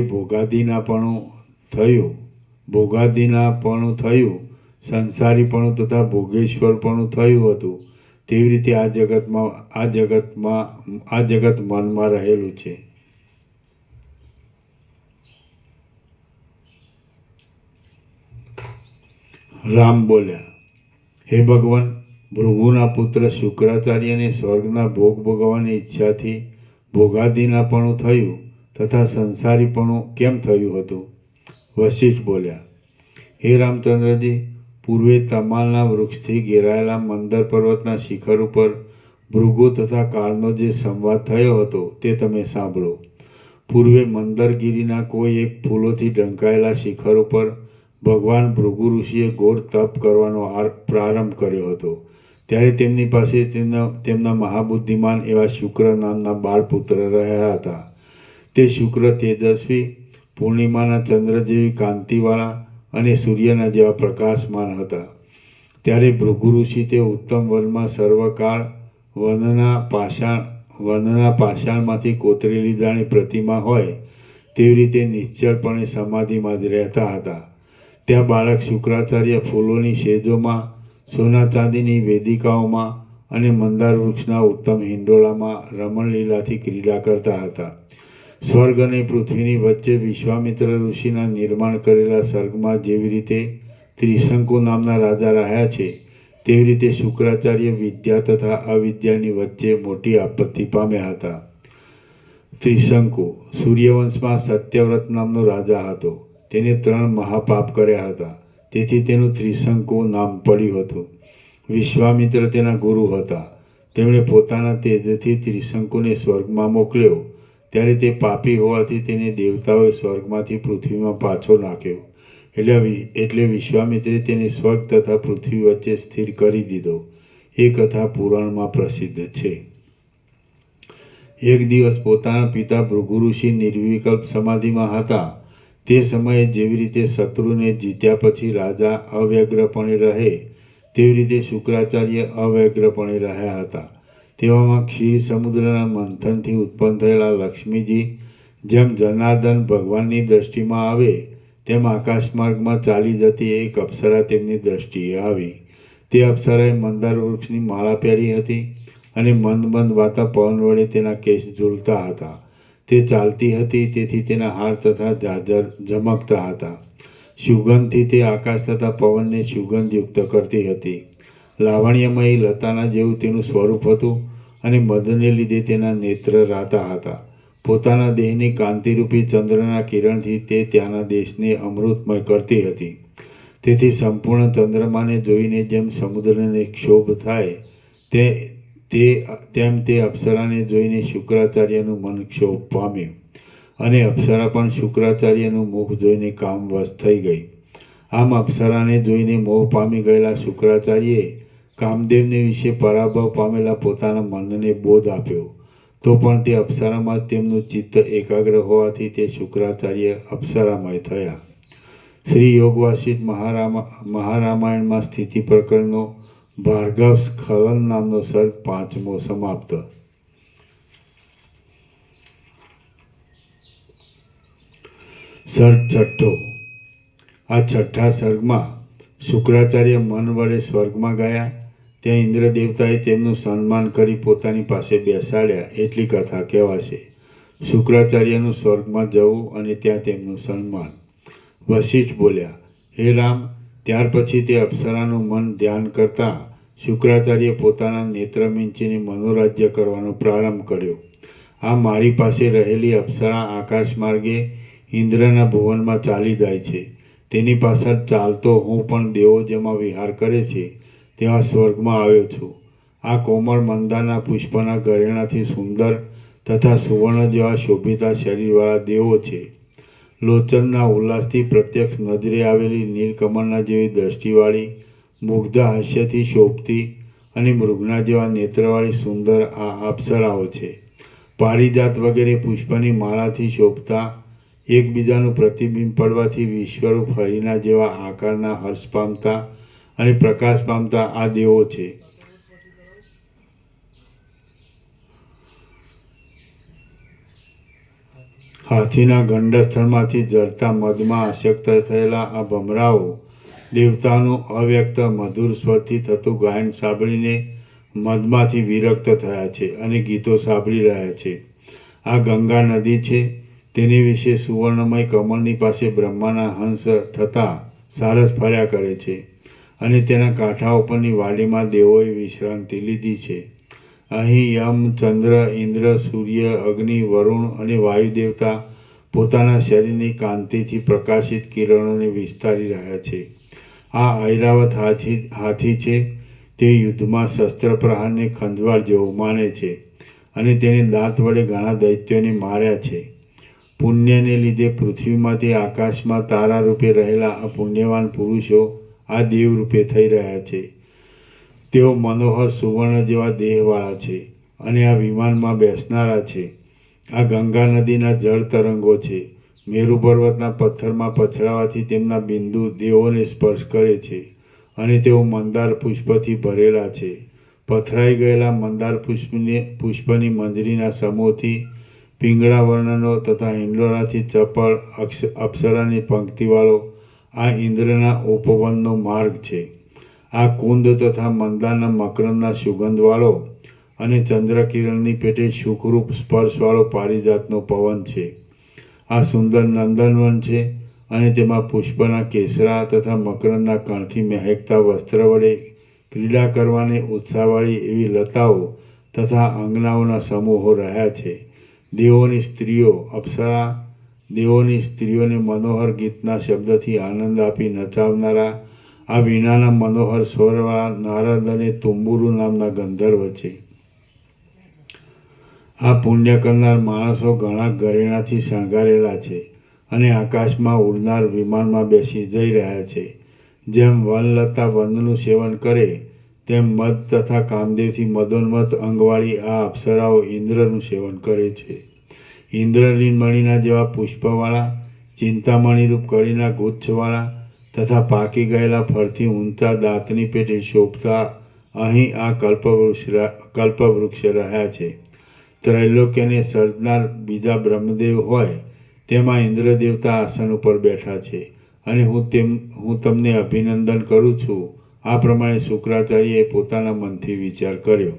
ભોગાધીનાપણું થયું, સંસારીપણું તથા ભોગેશ્વરપણું થયું હતું, તેવી રીતે આ જગત મનમાં રહેલું છે. રામ બોલ્યા, હે ભગવાન, ભૃગુના પુત્ર શુક્રાચાર્યને સ્વર્ગના ભોગ ભોગવવાની ઈચ્છાથી ભોગાધીનાપણું થયું તથા સંસારીપણું કેમ થયું હતું? વશિષ્ઠ બોલ્યા, હે રામચંદ્રજી, પૂર્વે તમાલના વૃક્ષથી ઘેરાયેલા મંદર પર્વતના શિખર ઉપર ભૃગુ તથા કાળનો જે સંવાદ થયો હતો તે તમે સાંભળો. પૂર્વે મંદરગીરીના કોઈ એક ફૂલોથી ઢંકાયેલા શિખર ઉપર ભગવાન ભૃગુ ઋષિએ ઘોર તપ કરવાનો પ્રારંભ કર્યો હતો. ત્યારે તેમની પાસે તેમના મહાબુદ્ધિમાન એવા શુક્ર નામના બાળપુત્ર રહ્યા હતા. તે શુક્ર તેજસ્વી, પૂર્ણિમાના ચંદ્ર જેવી કાંતિવાળા અને સૂર્યના જેવા પ્રકાશમાન હતા. ત્યારે ભૃગુ ઋષિ તે ઉત્તમ વનમાં સર્વકાળ વનના પાષાણમાંથી કોતરેલી જાણે પ્રતિમા હોય તેવી રીતે નિશ્ચળપણે સમાધિમાં જ રહેતા હતા. ત્યાં બાળક શુક્રાચાર્ય ફૂલોની સેજોમાં, સોના ચાંદીની વેદિકાઓમાં અને મંદાર વૃક્ષના ઉત્તમ હિંડોળામાં રમણલીલાથી ક્રીડા કરતા હતા. સ્વર્ગ અને પૃથ્વીની વચ્ચે વિશ્વામિત્ર ઋષિના નિર્માણ કરેલા સર્ગમાં જેવી રીતે ત્રિશંકુ નામના રાજા રહ્યા છે તેવી રીતે શુક્રાચાર્ય વિદ્યા તથા અવિદ્યાની વચ્ચે મોટી આપત્તિ પામ્યા હતા. ત્રિશંકુ સૂર્યવંશમાં સત્યવ્રત નામનો રાજા હતો. તેને 3 મહાપાપ કર્યા હતા, તેથી તેનું ત્રિશંકુ નામ પડ્યું હતું. વિશ્વામિત્ર તેના ગુરુ હતા. તેમણે પોતાના તેજથી ત્રિશંકુને સ્વર્ગમાં મોકલ્યો. ત્યારે તે પાપી હોવાથી તેને દેવતાઓએ સ્વર્ગમાંથી પૃથ્વીમાં પાછો નાખ્યો. એટલે વિશ્વામિત્રે તેને સ્વર્ગ તથા પૃથ્વી વચ્ચે સ્થિર કરી દીધો. એ કથા પુરાણમાં પ્રસિદ્ધ છે. એક દિવસ પોતાના પિતા ભૃગુ ઋષિ નિર્વિકલ્પ સમાધિમાં હતા. તે સમયે જેવી રીતે શત્રુને જીત્યા પછી રાજા અવ્યગ્રપણે રહે તેવી રીતે શુક્રાચાર્ય અવ્યગ્રપણે રહ્યા હતા. તેવામાં ક્ષીર સમુદ્રના મંથનથી ઉત્પન્ન થયેલા લક્ષ્મીજી જેમ જનાર્દન ભગવાનની દ્રષ્ટિમાં આવે તેમ આકાશમાર્ગમાં ચાલી જતી એક અપ્સરા તેમની દ્રષ્ટિએ આવી. તે અપ્સરાએ મંદાર વૃક્ષની માળા પહેરી હતી અને મંદ વાતા પવન વડે તેના કેશ ઝૂલતા હતા. તે ચાલતી હતી, તેથી તેના હાર તથા ઝાઝર ઝમકતા હતા. સુગંધથી તે આકાશ તથા પવનને સુગંધયુક્ત કરતી હતી. લાવણ્યમયી લતાના જેવું તેનું સ્વરૂપ હતું અને મદને લીધે તેના નેત્ર રાતા હતા. પોતાના દેહની કાંતિરૂપી ચંદ્રના કિરણથી તે ત્યાંના દેશને અમૃતમય કરતી હતી. તેથી સંપૂર્ણ ચંદ્રમાને જોઈને જેમ સમુદ્રને ક્ષોભ થાય તેમ તે અપ્સરાને જોઈને શુક્રાચાર્યનું મન ક્ષોભ પામ્યું અને અપ્સરા પણ શુક્રાચાર્યનું મુખ જોઈને કામવશ થઈ ગઈ. આમ અપ્સરાને જોઈને મોહ પામી ગયેલા શુક્રાચાર્યે કામદેવને વિશે પરાભવ પામેલા પોતાના મનને બોધ આપ્યો. તો પણ તે અપ્સરામાં જ તેમનું ચિત્ત એકાગ્ર હોવાથી તે શુક્રાચાર્ય અપ્સરામય થયા. શ્રી યોગવાસિષ્ઠ મહારામાયણમાં સ્થિતિ પ્રકરણનો ભાર્ગવ સ્ખલન નામનો સર્ગ 5મો સમાપ્ત. સર્ગ 6. આ 6થા સર્ગમાં શુક્રાચાર્ય મન વડે સ્વર્ગમાં ગયા. ત્યાં ઇન્દ્ર દેવતાએ તેમનું સન્માન કરી પોતાની પાસે બેસાડ્યા એટલી કથા કહેવાશે. શુક્રાચાર્યનું સ્વર્ગમાં જવું અને ત્યાં તેમનું સન્માન. વશિષ્ઠ બોલ્યા, હે રામ, ત્યાર પછી તે અપ્સરાનું મન ધ્યાન કરતાં શુક્રાચાર્ય પોતાના નેત્ર મીંચીને મનોરાજ્ય કરવાનો પ્રારંભ કર્યો. આ મારી પાસે રહેલી અપ્સરા આકાશ માર્ગે ઇન્દ્રના ભુવનમાં ચાલી જાય છે. તેની પાછળ ચાલતો હું પણ દેવો જેમાં વિહાર કરે છે તેવા સ્વર્ગમાં આવ્યો છું. આ કોમળ મંદારના પુષ્પના ઘરેણાથી સુંદર તથા સુવર્ણ જેવા શોભિતા શરીરવાળા દેવો છે. લોચનના ઉલ્લાસથી પ્રત્યક્ષ નજરે આવેલી નીલકમળના જેવી દ્રષ્ટિવાળી, મુગ્ધ હાસ્યથી શોભતી અને મૃગના જેવા નેત્રવાળી સુંદર આ અપ્સરાઓ છે. પારિજાત વગેરે પુષ્પની માળાથી શોભતા, એકબીજાનું પ્રતિબિંબ પડવાથી વિશ્વરૂપ હરિના જેવા આકારના હર્ષ પામતા અને પ્રકાશ પામતા આ દેવો છે. હાથીના ગંડસ્થળમાંથી ઝરતા મધમાં આસક્ત થયેલા આ ભમરાઓ દેવતાનું અવ્યક્ત મધુર સ્વરથી થતું ગાયન સાંભળીને મધમાંથી વિરક્ત થયા છે અને ગીતો સાંભળી રહ્યા છે. આ ગંગા નદી છે. તેની વિશે સુવર્ણમય કમળની પાસે બ્રહ્માના હંસ થતાં સારસ ફર્યા કરે છે અને તેના કાંઠા ઉપરની વાડીમાં દેવોએ વિશ્રાંતિ લીધી છે. અહીં યમ, ચંદ્ર, ઇન્દ્ર, સૂર્ય, અગ્નિ, વરુણ અને વાયુ દેવતા પોતાના શરીરની કાંતિથી પ્રકાશિત કિરણોને વિસ્તારી રહ્યા છે. આ ઐરાવત હાથી છે. તે યુદ્ધમાં શસ્ત્ર પ્રહારને ખંજવાળ જેવો માને છે અને તેણે દાંત વડે ઘણા દૈત્યોને માર્યા છે. પુણ્યને લીધે પૃથ્વીમાંથી આકાશમાં તારા રૂપે રહેલા આ પુણ્યવાન પુરુષો આ દેવ રૂપે થઈ રહ્યા છે. તેઓ મનોહર સુવર્ણ જેવા દેહવાળા છે અને આ વિમાનમાં બેસનારા છે. આ ગંગા નદીના જળ તરંગો છે. મેરુ પર્વતના પથ્થરમાં પછડાવાથી તેમના બિંદુ દેવોને સ્પર્શ કરે છે અને તેઓ મંદાર પુષ્પથી ભરેલા છે. પથરાઈ ગયેલા મંદાર પુષ્પની મંજરીના સમૂહથી પીંગળા વર્ણનો તથા હિંડોળાથી ચપળ અપ્સરાની પંક્તિવાળો આ ઇન્દ્રના ઉપવનનો માર્ગ છે. આ કુંદ તથા મંદારના મકરંદના સુગંધવાળો અને ચંદ્રકિરણની પેટે સુખરૂપ સ્પર્શવાળો પારિજાતનો પવન છે. આ સુંદર નંદનવન છે અને તેમાં પુષ્પના કેસરા તથા મકરંદના કણથી મહેકતા વસ્ત્ર વડે ક્રીડા કરવાને ઉત્સાહવાળી એવી લતાઓ તથા અંગનાઓના સમૂહો રહ્યા છે. દેવોની સ્ત્રીઓ અપ્સરા દેવોની સ્ત્રીઓને મનોહર ગીતના શબ્દથી આનંદ આપી નચાવનારા આ વીણાના મનોહર સ્વરવાળા નારદ અને તુંબુરુ નામના ગંધર્વ છે. આ પુણ્ય કરનાર માણસો ઘણા ઘરેણાથી શણગારેલા છે અને આકાશમાં ઉડનાર વિમાનમાં બેસી જઈ રહ્યા છે. જેમ વનલતા વનનું સેવન કરે તેમ મદ તથા કામદેવથી મદોન્મત્ત અંગવાળી આ અપ્સરાઓ ઇન્દ્રનું સેવન કરે છે. ઇન્દ્રનીલમણીના જેવા પુષ્પવાળા, ચિંતામણીરૂપ કળીના ગુચ્છવાળા તથા પાકી ગયેલા ફળથી ઊંચા દાંતની પેટે શોભતા અહીં આ કલ્પવૃક્ષ રહ્યા છે. ત્રૈલોક્યને સર્જનાર બીજા બ્રહ્મદેવ હોય તેમાં ઇન્દ્ર દેવતા આસન ઉપર બેઠા છે અને હું તમને અભિનંદન કરું છું. આ પ્રમાણે શુક્રાચાર્યએ પોતાના મનથી વિચાર કર્યો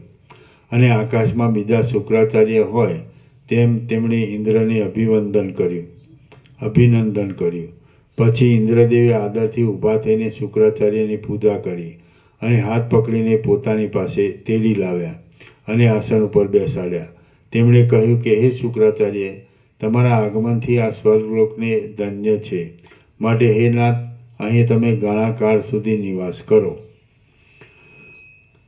અને આકાશમાં બીજા શુક્રાચાર્ય હોય તેમ તેમણે ઇન્દ્રને અભિનંદન કર્યું. પછી ઇન્દ્રદેવે આદરથી ઊભા થઈને શુક્રાચાર્યની પૂજા કરી અને હાથ પકડીને પોતાની પાસે તેડી લાવ્યા અને આસન ઉપર બેસાડ્યા. તેમણે કહ્યું કે હે શુક્રાચાર્ય, તમારા આગમનથી આ સ્વર્ગલોકને ધન્ય છે, માટે હે નાથ, અહીં તમે ઘણા કાળ સુધી નિવાસ કરો.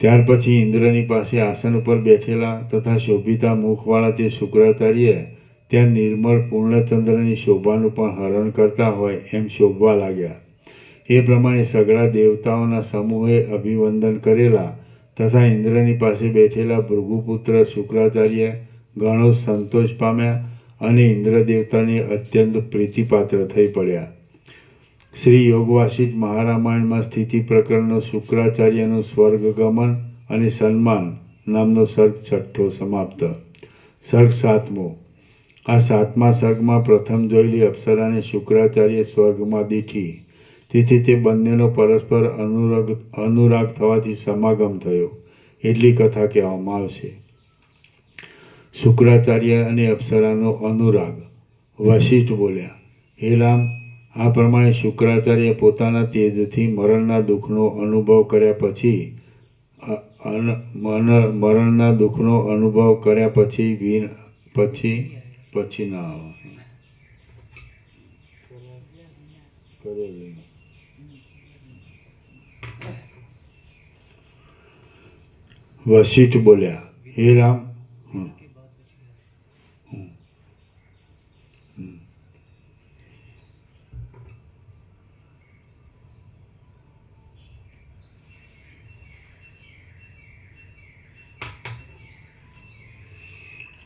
ત્યાર પછી ઇન્દ્રની પાસે આસન ઉપર બેઠેલા તથા શોભિતા મુખવાળા તે શુક્રાચાર્ય ત્યાં નિર્મળ પૂર્ણચંદ્રની શોભાનું પણ હરણ કરતા હોય એમ શોભવા લાગ્યા. એ પ્રમાણે સઘળા દેવતાઓના સમૂહે અભિવંદન કરેલા તથા ઇન્દ્રની પાસે બેઠેલા ભૃગુપુત્ર શુક્રાચાર્ય ઘણો સંતોષ પામ્યા અને ઇન્દ્ર દેવતાને અત્યંત પ્રીતિપાત્ર થઈ પડ્યા. શ્રી યોગવાસિષ્ઠ મહારામાયણમાં સ્થિતિ પ્રકરણનો શુક્રાચાર્યનું સ્વર્ગગમન અને સન્માન નામનો સર્ગ 6 સમાપ્ત. સર્ગ 7. આ 7મા સર્ગમાં પ્રથમ જોયેલી અપ્સરાને શુક્રાચાર્ય સ્વર્ગમાં દીઠી. તેથી તે બંનેનો પરસ્પર અનુરાગ થવાથી સમાગમ થયો, એટલી કથા કહેવામાં આવશે. શુક્રાચાર્ય અને અપ્સરાનો અનુરાગ. વશિષ્ઠ બોલ્યા, હે રામ, આ પ્રમાણે શુક્રાચાર્ય પોતાના તેજથી મરણના દુઃખનો અનુભવ કર્યા પછી ના વશિષ્ઠ બોલ્યા, હે રામ,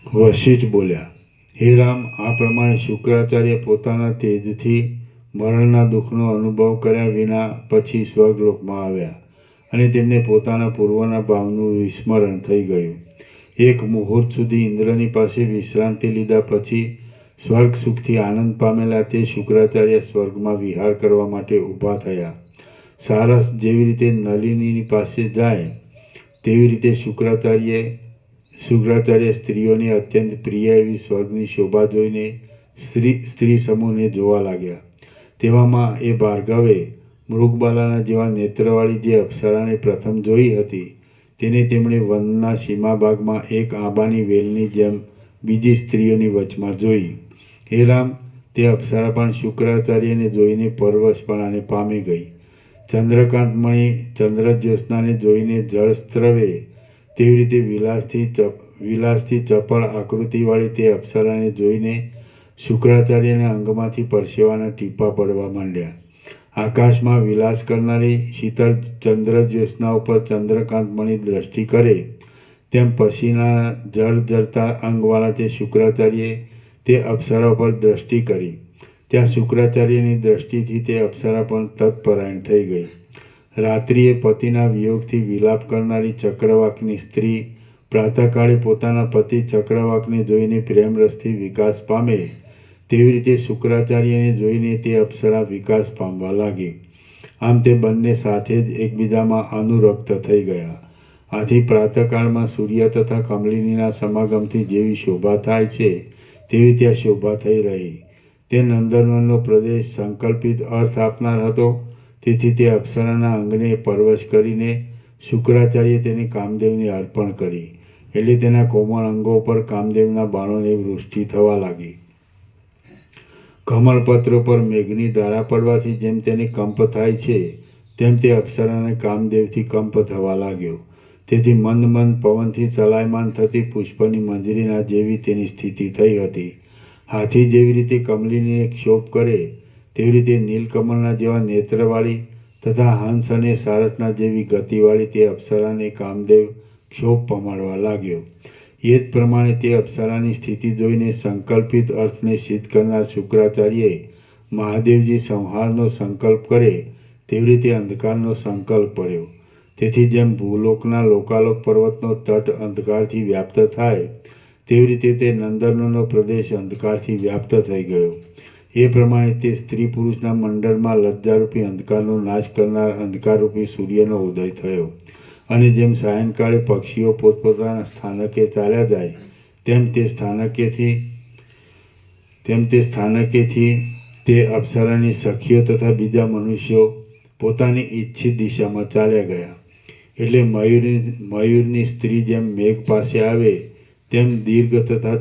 વશિષ્ઠ બોલ્યા, હે રામ, આ પ્રમાણે શુક્રાચાર્ય પોતાના તેજથી મરણના દુઃખનો અનુભવ કર્યા વિના પછી સ્વર્ગલોકમાં આવ્યા અને તેમને પોતાના પૂર્વના ભાવનું વિસ્મરણ થઈ ગયું. એક મુહૂર્ત સુધી ઇન્દ્રની પાસે વિશ્રાંતિ લીધા પછી સ્વર્ગ સુખથી આનંદ પામેલા તે શુક્રાચાર્ય સ્વર્ગમાં વિહાર કરવા માટે ઊભા થયા. સારસ જેવી રીતે નલિનીની પાસે જાય તેવી રીતે શુક્રાચાર્ય સ્ત્રીઓની અત્યંત પ્રિય એવી સ્વર્ગની શોભા જોઈને સ્ત્રી સમૂહને જોવા લાગ્યા. તેવામાં એ ભાર્ગવે મૃગબાલાના જેવા નેત્રવાળી જે અપ્સરાને પ્રથમ જોઈ હતી તેને તેમણે વનના સીમા ભાગમાં એક આંબાની વેલની જેમ બીજી સ્ત્રીઓની વચમાં જોઈ. હે રામ, તે અપ્સરા પણ શુક્રાચાર્યને જોઈને પરવશપણાને પામી ગઈ. ચંદ્રકાંતમણી ચંદ્રજ્યોત્સનાને જોઈને જળ સ્ત્રવે તેવી રીતે વિલાસથી ચપળ આકૃતિવાળી તે અપ્સરાને જોઈને શુક્રાચાર્યના અંગમાંથી પરસેવાના ટીપા પડવા માંડ્યા. આકાશમાં વિલાસ કરનારી શીતળ ચંદ્રજ્યોત્સના ઉપર ચંદ્રકાંતમણી દ્રષ્ટિ કરે તેમ પસીના જળજળતા અંગવાળા તે શુક્રાચાર્યે તે અપ્સરા પર દ્રષ્ટિ કરી. ત્યાં શુક્રાચાર્યની દ્રષ્ટિથી તે અપ્સરા પણ તત્પરાયણ થઈ ગઈ. રાત્રિએ પતિના વિયોગથી વિલાપ કરનારી ચક્રવાકની સ્ત્રી પ્રાતઃકાળે પોતાના પતિ ચક્રવાકને જોઈને પ્રેમરસથી વિકાસ પામે તેવી રીતે શુક્રાચાર્યને જોઈને તે અપ્સરા વિકાસ પામવા લાગી. આમ તે બંને સાથે જ એકબીજામાં અનુરક્ત થઈ ગયા. આથી પ્રાતઃકાળમાં સૂર્ય તથા કમલિનીના સમાગમથી જેવી શોભા થાય છે તેવી ત્યાં શોભા થઈ રહી. તે નંદનવનનો પ્રદેશ સંકલ્પિત અર્થ આપનાર હતો, તેથી તે અપ્સરાના અંગને પરવશ કરીને શુક્રાચાર્યે તેને કામદેવને અર્પણ કરી. એટલે તેના કોમળ અંગો પર કામદેવના બાણોની વૃષ્ટિ થવા લાગી. કમળપત્રો પર મેઘની ધારા પડવાથી જેમ તેને કંપ થાય છે તેમ તે અપ્સરાને કામદેવથી કંપ થવા લાગ્યો. તેથી મંદ મંદ પવનથી ચલાયમાન થતી પુષ્પની મંજરીના જેવી તેની સ્થિતિ થઈ હતી. હાથી જેવી રીતે કમલિનીને ક્ષોભ કરે તેવી રીતે નીલકમળના જેવા નેત્રવાળી તથા હંસ અને સારસના જેવી ગતિવાળી તે અપ્સરાને કામદેવ ક્ષોભ પમાડવા લાગ્યો. એ જ પ્રમાણે તે અપ્સરાની સ્થિતિ જોઈને સંકલ્પિત અર્થને સિદ્ધ કરનાર શુક્રાચાર્યે મહાદેવજી સંહારનો સંકલ્પ કરે તેવી રીતે અંધકારનો સંકલ્પ કર્યો. તેથી જેમ ભૂલોકના લોકાલોક પર્વતનો તટ અંધકારથી વ્યાપ્ત થાય તેવી રીતે તે નંદનવનનો પ્રદેશ અંધકારથી વ્યાપ્ત થઈ ગયો. એ પ્રમાણે તે સ્ત્રી પુરુષના મંડળમાં લજ્જારૂપી અંધકારનો નાશ કરનાર અંધકારરૂપી સૂર્યનો ઉદય થયો. અને જેમ સાયંકાળે પક્ષીઓ પોતપોતાના સ્થાનકે ચાલ્યા જાય તેમ તે સ્થાનકેથી તે અપ્સરાની સખીઓ તથા બીજા મનુષ્યો પોતાની ઈચ્છિત દિશામાં ચાલ્યા ગયા. એટલે મયુરની સ્ત્રી જેમ મેઘ પાસે આવે તેમ દીર્ઘ તથા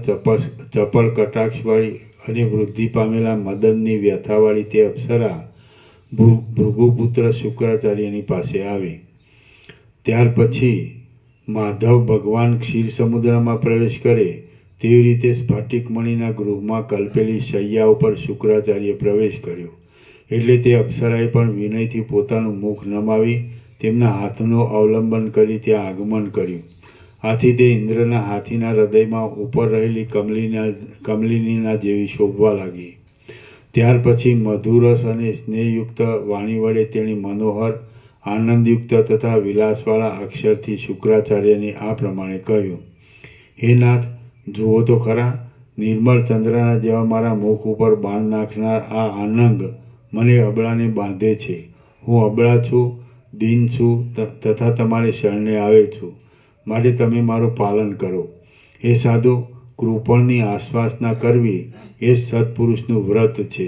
ચપળ કટાક્ષવાળી અને વૃદ્ધિ પામેલા મદનની વ્યથાવાળી તે અપ્સરા ભૃગુપુત્ર શુક્રાચાર્યની પાસે આવી. ત્યાર પછી માધવ ભગવાન ક્ષીર સમુદ્રમાં પ્રવેશ કરે તેવી રીતે સ્ફટિકમણીના ગૃહમાં કલ્પેલી શૈયા ઉપર શુક્રાચાર્ય પ્રવેશ કર્યો. એટલે તે અપ્સરાએ પણ વિનયથી પોતાનું મુખ નમાવી તેમના હાથનું અવલંબન કરી ત્યાં આગમન કર્યું. આથી તે ઇન્દ્રના હાથીના હૃદયમાં ઉપર રહેલી કમલિનીના જેવી શોભવા લાગી. ત્યાર પછી મધુરસ અને સ્નેહયુક્ત વાણી વડે તેણી મનોહર, આનંદયુક્ત તથા વિલાસવાળા અક્ષરથી શુક્રાચાર્યને આ પ્રમાણે કહ્યું: હે નાથ, જુઓ તો ખરા, નિર્મળ ચંદ્રના જેવા મારા મુખ ઉપર બાણ નાખનાર આ આનંગ મને અબળાને બાંધે છે. હું અબળા છું, દીન છું તથા તમારે શરણે આવે છું, માટે તમે મારું પાલન કરો. એ સાધુ, કૃપણની આશ્વાસના કરવી એ સત્પુરુષનું વ્રત છે.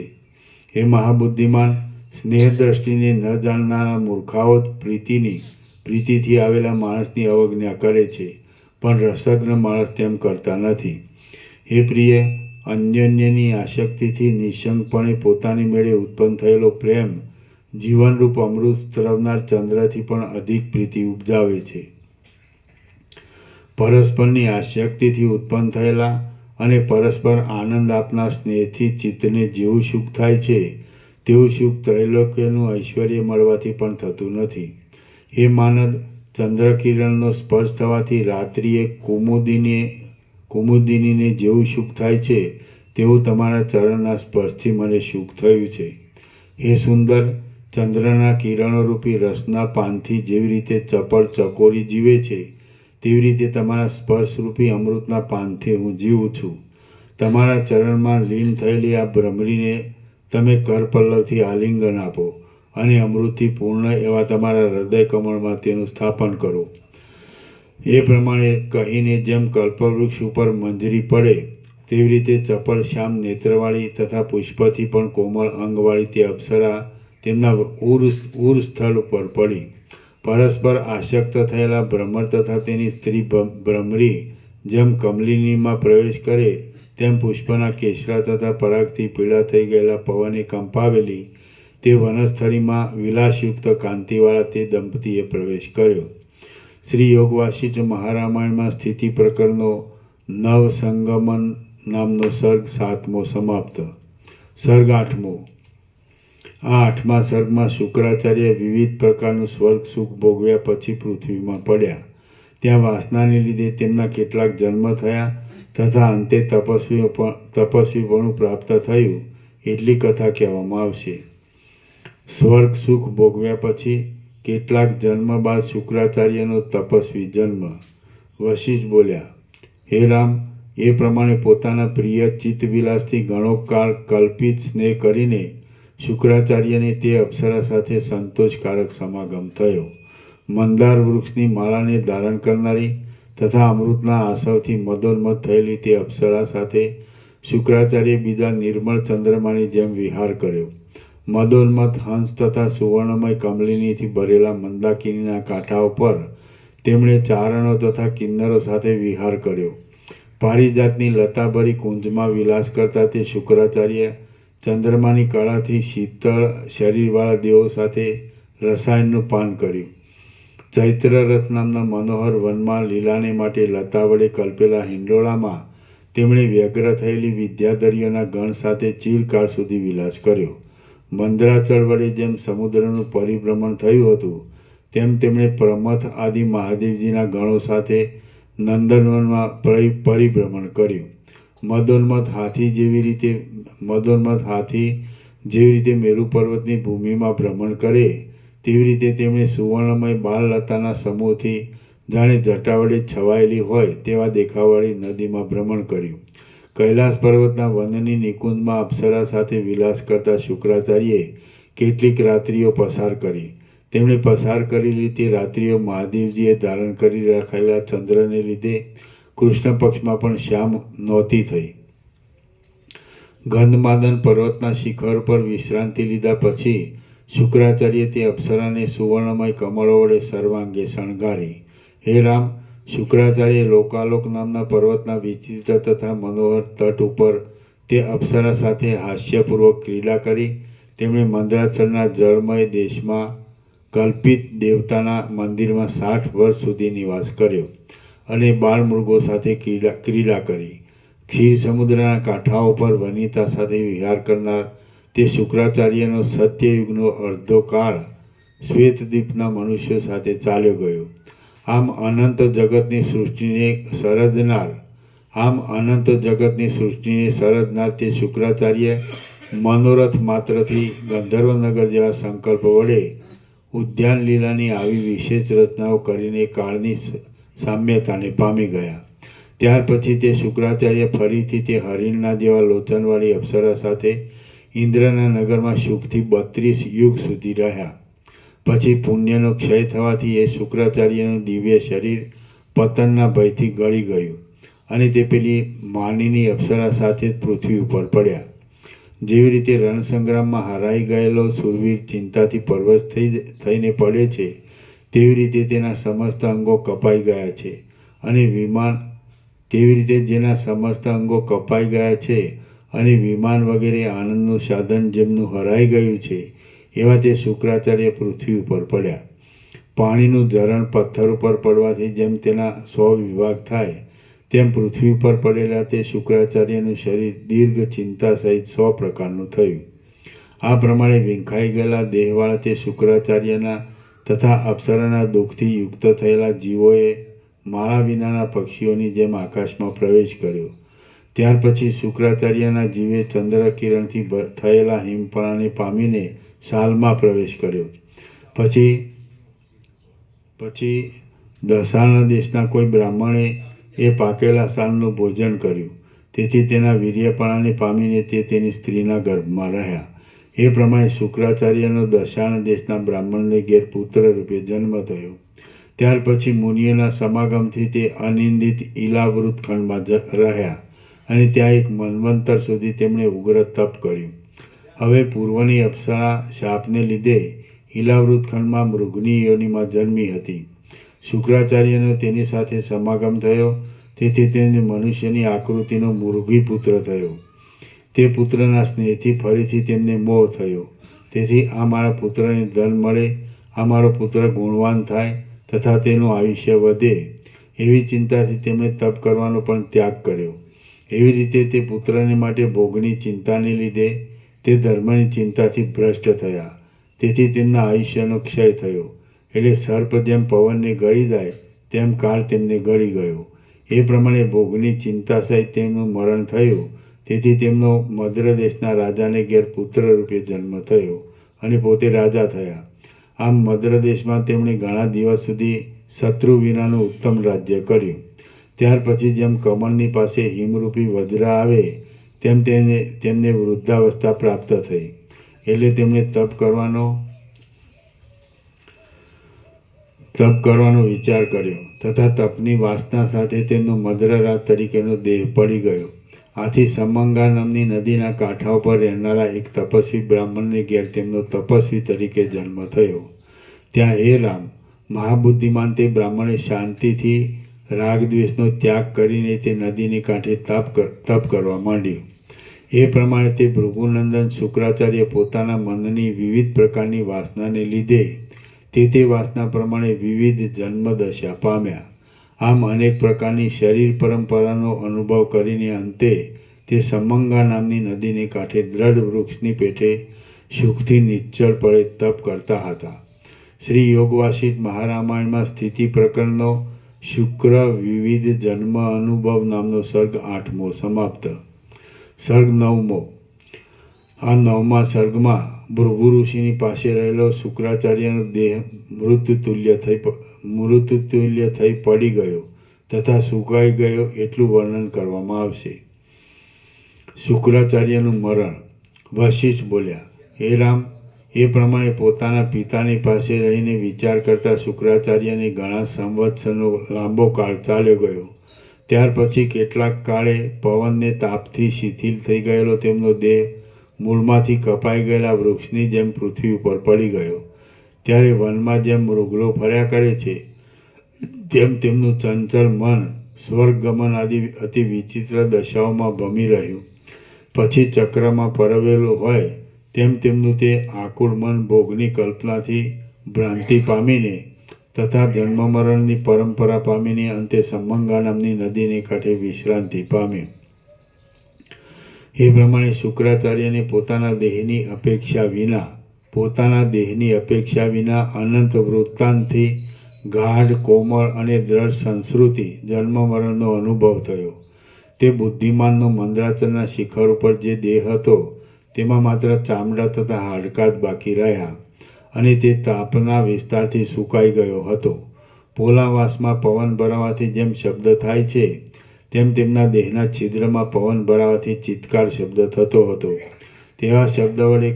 એ મહાબુદ્ધિમાન, સ્નેહ દ્રષ્ટિને ન જાણનારા મૂર્ખાઓ પ્રીતિથી આવેલા માણસની અવજ્ઞા કરે છે, પણ રસજ્ઞ માણસ તેમ કરતા નથી. હે પ્રિય, અન્યોન્યની આસક્તિથી નિઃશંકપણે પોતાની મેળે ઉત્પન્ન થયેલો પ્રેમ જીવનરૂપ અમૃત સ્ત્રવનાર ચંદ્રથી પણ અધિક પ્રીતિ ઉપજાવે છે. પરસ્પરની આસક્તિથી ઉત્પન્ન થયેલા અને પરસ્પર આનંદ આપનાર સ્નેહથી ચિત્તને જેવું સુખ થાય છે તેવું સુખ ત્રૈલોક્યનું ઐશ્વર્ય મળવાથી પણ થતું નથી. હે માનદ, ચંદ્રકિરણનો સ્પર્શ થવાથી રાત્રિએ કુમુદિનીને જેવું સુખ થાય છે તેવું તમારા ચરણના સ્પર્શથી મને સુખ થયું છે. હે સુંદર, ચંદ્રના કિરણોરૂપી રસના પાનથી જેવી રીતે ચપળ ચકોરી જીવે છે તેવી રીતે તમારા સ્પર્શરૂપી અમૃતના પાનથી હું જીવું છું. તમારા ચરણમાં લીન થયેલી આ ભ્રમરીને તમે કરપલ્લવથી આલિંગન આપો અને અમૃતથી પૂર્ણ એવા તમારા હૃદય કમળમાં તેનું સ્થાપન કરો. એ પ્રમાણે કહીને જેમ કલ્પવૃક્ષ ઉપર મંજરી પડે તેવી રીતે ચપળ શ્યામ નેત્રવાળી તથા પુષ્પથી પણ કોમળ અંગવાળી તે અપ્સરા તેમના ઉર સ્થળ ઉપર પડી. પરસ્પર આસક્ત થયેલા ભ્રમર તથા તેની સ્ત્રી ભ્રમરી જેમ કમલિનીમાં પ્રવેશ કરે તેમ પુષ્પના કેસરા તથા પરાગથી પીળા થઈ ગયેલા પવને કંપાવેલી તે વનસ્થળીમાં વિલાસયુક્ત કાંતિવાળા તે દંપતીએ પ્રવેશ કર્યો. શ્રી યોગ વાસિષ્ઠ મહારામાયણમાં સ્થિતિ પ્રકરણનો નવસંગમન નામનો સર્ગ 7મો સમાપ્ત. સર્ગ 8મો. આ 8મા સર્ગમાં શુક્રાચાર્ય વિવિધ પ્રકારનું સ્વર્ગ સુખ ભોગવ્યા પછી પૃથ્વીમાં પડ્યા. ત્યાં વાસનાને લીધે તેમના કેટલાક જન્મ થયા તથા અંતે તપસ્વીપણું પ્રાપ્ત થયું એટલી કથા કહેવામાં આવશે. સ્વર્ગ સુખ ભોગવ્યા પછી કેટલાક જન્મ બાદ શુક્રાચાર્યનો તપસ્વી જન્મ. વશિષ્ઠ બોલ્યા: હે રામ, એ પ્રમાણે પોતાના પ્રિય ચિત્તવિલાસથી ઘણો કાળ કલ્પિત સ્નેહ કરીને શુક્રાચાર્યને તે અપ્સરા સાથે સંતોષકારક સમાગમ થયો. મંદાર વૃક્ષની માળાને ધારણ કરનારી તથા અમૃતના આસવથી મદોન્મત્ત થયેલી તે અપ્સરા સાથે શુક્રાચાર્ય બીજા નિર્મળ ચંદ્રમાની જેમ વિહાર કર્યો. મદોન્મત્ત હંસ તથા સુવર્ણમય કમલિનીથી ભરેલા મંદાકિનીના કાંઠાઓ પર તેમણે ચારણો તથા કિન્નરો સાથે વિહાર કર્યો. પારિજાતની લતાભરી કુંજમાં વિલાસ કરતા તે શુક્રાચાર્ય ચંદ્રમાની કળાથી શીતળ શરીરવાળા દેવો સાથે રસાયણનું પાન કર્યું. ચૈત્ર રથ નામના મનોહર વનમાં લીલાને માટે લતા વડે કલ્પેલા હિંડોળામાં તેમણે વ્યગ્ર થયેલી વિદ્યાધરીઓના ગણ સાથે ચિરકાળ સુધી વિલાસ કર્યો. મંદરાચળ વડે જેમ સમુદ્રનું પરિભ્રમણ થયું હતું તેમ તેમણે પ્રમથ આદિ મહાદેવજીના ગણો સાથે નંદનવનમાં પરિભ્રમણ કર્યું. મદોન્મત્ત હાથી જેવી રીતે મેરુ પર્વતની ભૂમિમાં ભ્રમણ કરે તેવી રીતે તેમણે સુવર્ણમય બાળલતાના સમૂહથી જાણે જટા વડે છવાયેલી હોય તેવા દેખાવવાળી નદીમાં ભ્રમણ કર્યું. કૈલાસ પર્વતના વનની નિકુંજમાં અપ્સરા સાથે વિલાસ કરતા શુક્રાચાર્યે કેટલીક રાત્રિઓ પસાર કરી. તેમણે પસાર કરેલી તે રાત્રિઓ મહાદેવજીએ ધારણ કરી રાખેલા ચંદ્રને લીધે કૃષ્ણ પક્ષમાં પણ શ્યામ નહોતી થઈ. ગંધમાદન પર્વતના શિખર પર વિશ્રાંતિ લીધા પછી શુક્રાચાર્ય તે અપ્સરાને સુવર્ણમય કમળો વડે સર્વાંગે શણગારી. હે રામ, શુક્રાચાર્ય લોકાલોક નામના પર્વતના વિચિત્ર તથા મનોહર તટ ઉપર તે અપ્સરા સાથે હાસ્યપૂર્વક ક્રીડા કરી તેમણે મંદરાચલના જળમય દેશમાં કલ્પિત દેવતાના મંદિરમાં 60 વર્ષ સુધી નિવાસ કર્યો અને બાળમૃગો સાથે ક્રીડા કરી. ક્ષીર સમુદ્રના કાંઠાઓ પર વનિતા સાથે વિહાર કરનાર તે શુક્રાચાર્યનો સત્યયુગનો અડધો કાળ શ્વેતદ્વીપના મનુષ્યો સાથે ચાલ્યો ગયો. આમ અનંત જગતની સૃષ્ટિને સર્જનાર તે શુક્રાચાર્ય મનોરથ માત્રથી ગંધર્વનગર જેવા સંકલ્પ વડે ઉદ્યાન લીલાની આવી વિશેષ રચનાઓ કરીને કાળની સામ્યતાને પામી ગયા. ત્યાર પછી તે શુક્રાચાર્ય ફરીથી તે હરિણના જેવા લોચનવાળી અપ્સરા સાથે ઇન્દ્રના નગરમાં સુખથી 32 યુગ સુધી રહ્યા. પછી પુણ્યનો ક્ષય થવાથી એ શુક્રાચાર્યનું દિવ્ય શરીર પતનના ભયથી ગળી ગયું અને તે પેલી માનીની અપ્સરા સાથે જ પૃથ્વી ઉપર પડ્યા. જેવી રીતે રણસંગ્રામમાં હરાઈ ગયેલો શૂરવીર ચિંતાથી પરવશ થઈને પડે છે, તેવી રીતે તેના સમસ્ત અંગો કપાઈ ગયા છે અને વિમાન વગેરે આનંદનું સાધન જેમનું હરાઈ ગયું છે, એવા તે શુક્રાચાર્ય પૃથ્વી ઉપર પડ્યા. પાણીનું ઝરણ પથ્થર ઉપર પડવાથી જેમ તેના 100 વિભાગ થાય, તેમ પૃથ્વી ઉપર પડેલા તે શુક્રાચાર્યનું શરીર દીર્ઘ ચિંતા સહિત 100 પ્રકારનું થયું. આ પ્રમાણે વિંખાઈ ગયેલા દેહવાળા તે શુક્રાચાર્યના તથા અપ્સરાના દુઃખથી યુક્ત થયેલા જીવોએ માળા વિનાના પક્ષીઓની જેમ આકાશમાં પ્રવેશ કર્યો. ત્યાર પછી શુક્રાચાર્યના જીવે ચંદ્રકિરણથી થયેલા હિમપણાને પામીને સાલમાં પ્રવેશ કર્યો. પછી દશાણ દેશના કોઈ બ્રાહ્મણે એ પાકેલા સાલનું ભોજન કર્યું. તેથી તેના વીર્યપણાને પામીને તે તેની સ્ત્રીના ગર્ભમાં રહ્યા. એ પ્રમાણે શુક્રાચાર્યનો દશાણ દેશના બ્રાહ્મણને ઘેર પુત્ર રૂપે જન્મ થયો. ત્યાર પછી મુનિઓના સમાગમથી તે અનિંદિત ઈલાવૃત ખંડમાં રહ્યા અને ત્યાં એક મન્વંતર સુધી તેમણે ઉગ્ર તપ કર્યું. હવે પૂર્વની અપ્સરા શાપને લીધે ઈલાવૃત ખંડમાં મૃગની યોનિમાં જન્મી હતી. શુક્રાચાર્યનો તેની સાથે સમાગમ થયો, તેથી તેને મનુષ્યની આકૃતિનો મૃગી પુત્ર થયો. તે પુત્રના સ્નેહથી ફરીથી તેમને મોહ થયો. તેથી આ મારા પુત્રને ધન મળે, આ મારો પુત્ર ગુણવાન થાય તથા તેનું આયુષ્ય વધે, એવી ચિંતાથી તેમણે તપ કરવાનો પણ ત્યાગ કર્યો. એવી રીતે તે પુત્રને માટે ભોગની ચિંતાને લીધે તે ધર્મની ચિંતાથી ભ્રષ્ટ થયા. તેથી તેમના આયુષ્યનો ક્ષય થયો. એટલે સર્પ જેમ પવનને ગળી જાય તેમ કાળ તેમને ગળી ગયો. એ પ્રમાણે ભોગની ચિંતા સહિત તેમનું મરણ થયું. તેથી તેમનો મદ્ર દેશના રાજાને ઘેર પુત્ર રૂપે જન્મ થયો અને પોતે રાજા થયા. આમ મદ્ર દેશમાં તેમણે ઘણા દિવસ સુધી શત્રુ વિનાનું ઉત્તમ રાજ્ય કર્યું. ત્યાર પછી જેમ કમળની પાસે હિમરૂપી વજ્ર આવે તેમ તેમને વૃદ્ધાવસ્થા પ્રાપ્ત થઈ. એટલે તેમણે તપ કરવાનો વિચાર કર્યો તથા તપની વાસના સાથે તેમનો મદ્રરાજ તરીકેનો દેહ પડી ગયો. આથી સમંગા નામની નદીના કાંઠા ઉપર રહેનારા એક તપસ્વી બ્રાહ્મણને ઘેર તેમનો તપસ્વી તરીકે જન્મ થયો. ત્યાં હે રામ, મહાબુદ્ધિમાન તે બ્રાહ્મણે શાંતિથી રાગદ્વેષનો ત્યાગ કરીને તે નદીને કાંઠે તપ કરવા માંડ્યું. એ પ્રમાણે તે ભૃગુનંદન શુક્રાચાર્ય પોતાના મનની વિવિધ પ્રકારની વાસનાને લીધે તે વાસના પ્રમાણે વિવિધ જન્મદશા પામ્યા. આમ અનેક પ્રકારની શરીર પરંપરાનો અનુભવ કરીને અંતે તે સમંગા નામની નદીને કાંઠે દ્રઢ વૃક્ષની પેઠે સુખથી નિશ્ચળ પડે તપ કરતા હતા. શ્રી યોગવાસિષ્ઠ મહારામાયણમાં સ્થિતિ પ્રકરણનો શુક્ર વિવિધ જન્મ અનુભવ નામનો સર્ગ 8મો સમાપ્ત. સર્ગ 9મો. આ 9મા સર્ગમાં ભૃગુ ઋષિની પાસે રહેલો શુક્રાચાર્યનો દેહ મૃતતુલ્ય થઈ પડી ગયો તથા સુકાઈ ગયો એટલું વર્ણન કરવામાં આવશે. શુક્રાચાર્યનું મરણ. વશિષ્ઠ બોલ્યા, હે રામ, એ પ્રમાણે પોતાના પિતાની પાસે રહીને વિચાર કરતા શુક્રાચાર્યને ઘણા સંવત્સરનો લાંબો કાળ ચાલ્યો ગયો. ત્યાર પછી કેટલાક કાળે પવનને તાપથી શિથિલ થઈ ગયેલો તેમનો દેહ મૂળમાંથી કપાઈ ગયેલા વૃક્ષની જેમ પૃથ્વી ઉપર પડી ગયો. ત્યારે વનમાં જેમ મૃગલો ફર્યા કરે છે તેમ તેમનું ચંચળ મન સ્વર્ગગમન આદિ અતિ વિચિત્ર દશાઓમાં ભમી રહ્યું. પછી ચક્રમાં પરવેલું હોય તેમ તેમનું તે આકુળ મન ભોગની કલ્પનાથી ભ્રાંતિ પામીને તથા જન્મ મરણની પરંપરા પામીને અંતે સમંગા નામની નદીને કાંઠે વિશ્રાંતિ પામ્યું. એ પ્રમાણે શુક્રાચાર્યને પોતાના દેહની અપેક્ષા વિના અનંત વૃત્તાંતથી ગાઢ કોમળ અને દ્રઢ સંસ્કૃતિ જન્મ મરણનો અનુભવ થયો. તે બુદ્ધિમાનનો મંદરાચલના શિખર ઉપર જે દેહ હતો તેમાં માત્ર ચામડા તથા હાડકાં જ બાકી રહ્યા અને તે તાપના વિસ્તારથી સુકાઈ ગયો હતો. પોલાવાસમાં પવન ભરાવાથી જેમ શબ્દ થાય છે તેમ તેમના દેહના છિદ્રમાં પવન ભરાવાથી ચિત્કાર શબ્દ થતો હતો. તેવા શબ્દ વડે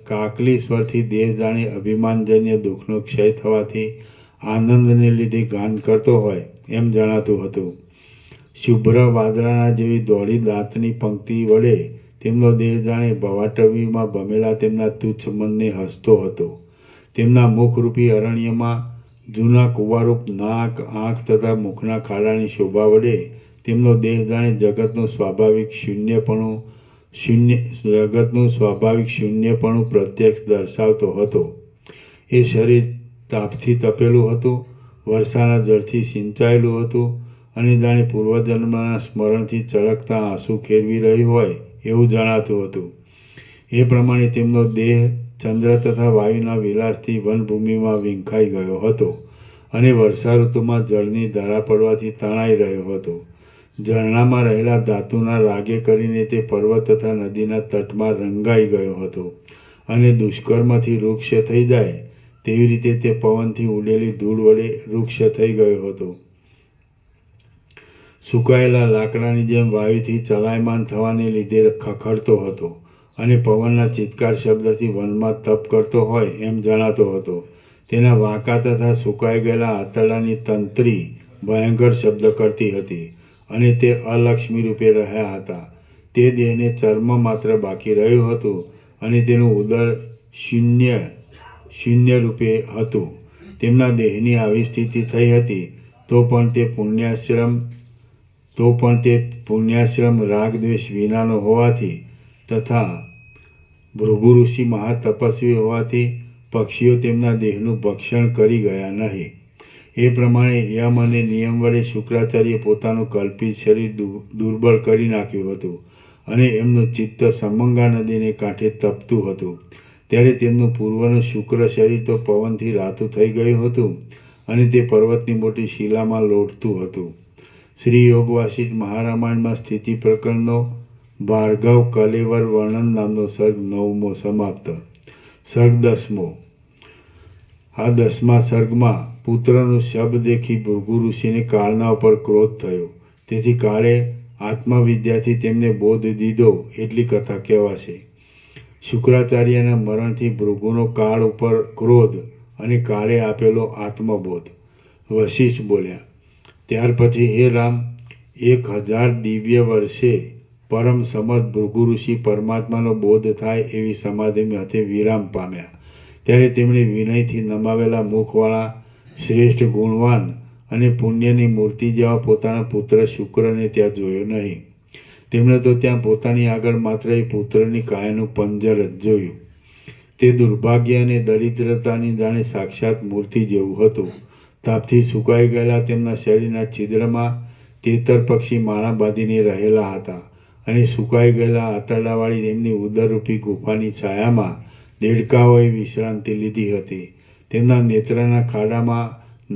કાકલી સ્વરથી દેહ જાણે અભિમાનજન્ય દુઃખનો ક્ષય થવાથી આનંદને લીધે ગાન કરતો હોય એમ જણાતું હતું. શુભ્ર વાદળાના જેવી દોડી દાંતની પંક્તિ વડે તેમનો દેહ જાણે ભવાટવીમાં ભમેલા તેમના તુચ્છ મનને હસતો હતો. તેમના મુખરૂપી અરણ્યમાં જૂના કુવારૂપ નાક, આંખ તથા મુખના ખાડાની શોભા વડે તેમનો દેહ જાણે જગતનું સ્વાભાવિક શૂન્યપણું પ્રત્યક્ષ દર્શાવતો હતો. એ શરીર તાપથી તપેલું હતું, વર્ષાના જળથી સિંચાયેલું હતું અને જાણે પૂર્વજન્મના સ્મરણથી ચળકતા આંસુ ખેરવી રહ્યું હોય એવું જણાતું હતું. એ પ્રમાણે તેમનો દેહ ચંદ્ર તથા વાયુના વિલાસથી વનભૂમિમાં વીંખાઈ ગયો હતો અને વર્ષા ઋતુમાં જળની ધારા પડવાથી તણાઈ રહ્યો હતો. ઝરણામાં રહેલા ધાતુના રાગે કરીને તે પર્વત તથા નદીના તટમાં રંગાઈ ગયો હતો અને દુષ્કર્મથી વૃક્ષ થઈ જાય તેવી રીતે તે પવનથી ઉડેલી ધૂળ વડે વૃક્ષ થઈ ગયો હતો. સુકાયેલા લાકડાની જેમ વાયુથી ચલાયમાન થવાને લીધે ખખડતો હતો અને પવનના ચિત્કાર શબ્દથી વનમાં તપ કરતો હોય એમ જણાતો હતો. તેના વાંકા તથા સુકાઈ ગયેલા આંતરડાની તંત્રી ભયંકર શબ્દ કરતી હતી અને તે અલક્ષ્મી રૂપે રહ્યા હતા. તે દેહને ચર્મ માત્ર બાકી રહ્યું હતું અને તેનું ઉદર શૂન્ય રૂપે હતું. તેમના દેહની આવી સ્થિતિ થઈ હતી તો પણ તે પુણ્યાશ્રમ રાગ દ્વેષ વિનાનો હોવાથી તથા ભૃગુ ઋષિ મહાતપસ્વી હોવાથી પક્ષીઓ તેમના દેહનું ભક્ષણ કરી ગયા નહીં. એ પ્રમાણે યમ અને નિયમ વડે શુક્રાચાર્ય પોતાનું કલ્પિત શરીર દુર્બળ કરી નાખ્યું હતું અને એમનું ચિત્ત સમંગા નદીને કાંઠે તપતું હતું. ત્યારે તેમનું પૂર્વનું શુક્ર શરીર તો પવનથી રાતું થઈ ગયું હતું અને તે પર્વતની મોટી શિલામાં લોટતું હતું. શ્રી યોગ વાસિષ્ઠ મહારામાયણમાં સ્થિતિ પ્રકરણનો ભાર્ગવ કલેવર વર્ણન નામનો સર્ગ 9મો સમાપ્ત. સર્ગ 10મો. આ 10મા સર્ગમાં પુત્રનું શબ દેખી ભૃગુ ઋષિને કાળના ઉપર ક્રોધ થયો. તેથી કાળે આત્મવિદ્યાથી તેમને બોધ દીધો એટલી કથા કહેવાશે. શુક્રાચાર્યના મરણથી ભૃગુનો કાળ ઉપર ક્રોધ અને કાળે આપેલો આત્મબોધ. વશિષ્ઠ બોલ્યા, ત્યાર પછી હે રામ, 1000 દિવ્ય વર્ષે પરમ સમર્થ ભૃગુ ઋષિ પરમાત્માનો બોધ થાય એવી સમાધિમાંથી વિરામ પામ્યા. ત્યારે તેમણે વિનયથી નમાવેલા મુખવાળા શ્રેષ્ઠ ગુણવાન અને પુણ્યની મૂર્તિ જેવા પોતાના પુત્ર શુક્રને ત્યાં જોયો નહીં. તેમણે તો ત્યાં પોતાની આગળ માત્ર એ પુત્રની કાયાનું પંજર જ જોયું. તે દુર્ભાગ્ય અને દરિદ્રતાની જાણે સાક્ષાત મૂર્તિ જેવું હતું. તાપથી સુકાઈ ગયેલા તેમના શરીરના છિદ્રમાં તેતર પક્ષી માળા બાંધીને રહેલા હતા અને સુકાઈ ગયેલા આંતરડાવાળી તેમની ઉદરરૂપી ગુફાની છાયામાં દેડકાઓએ વિશ્રાંતિ લીધી હતી. તેમના નેત્રના ખાડામાં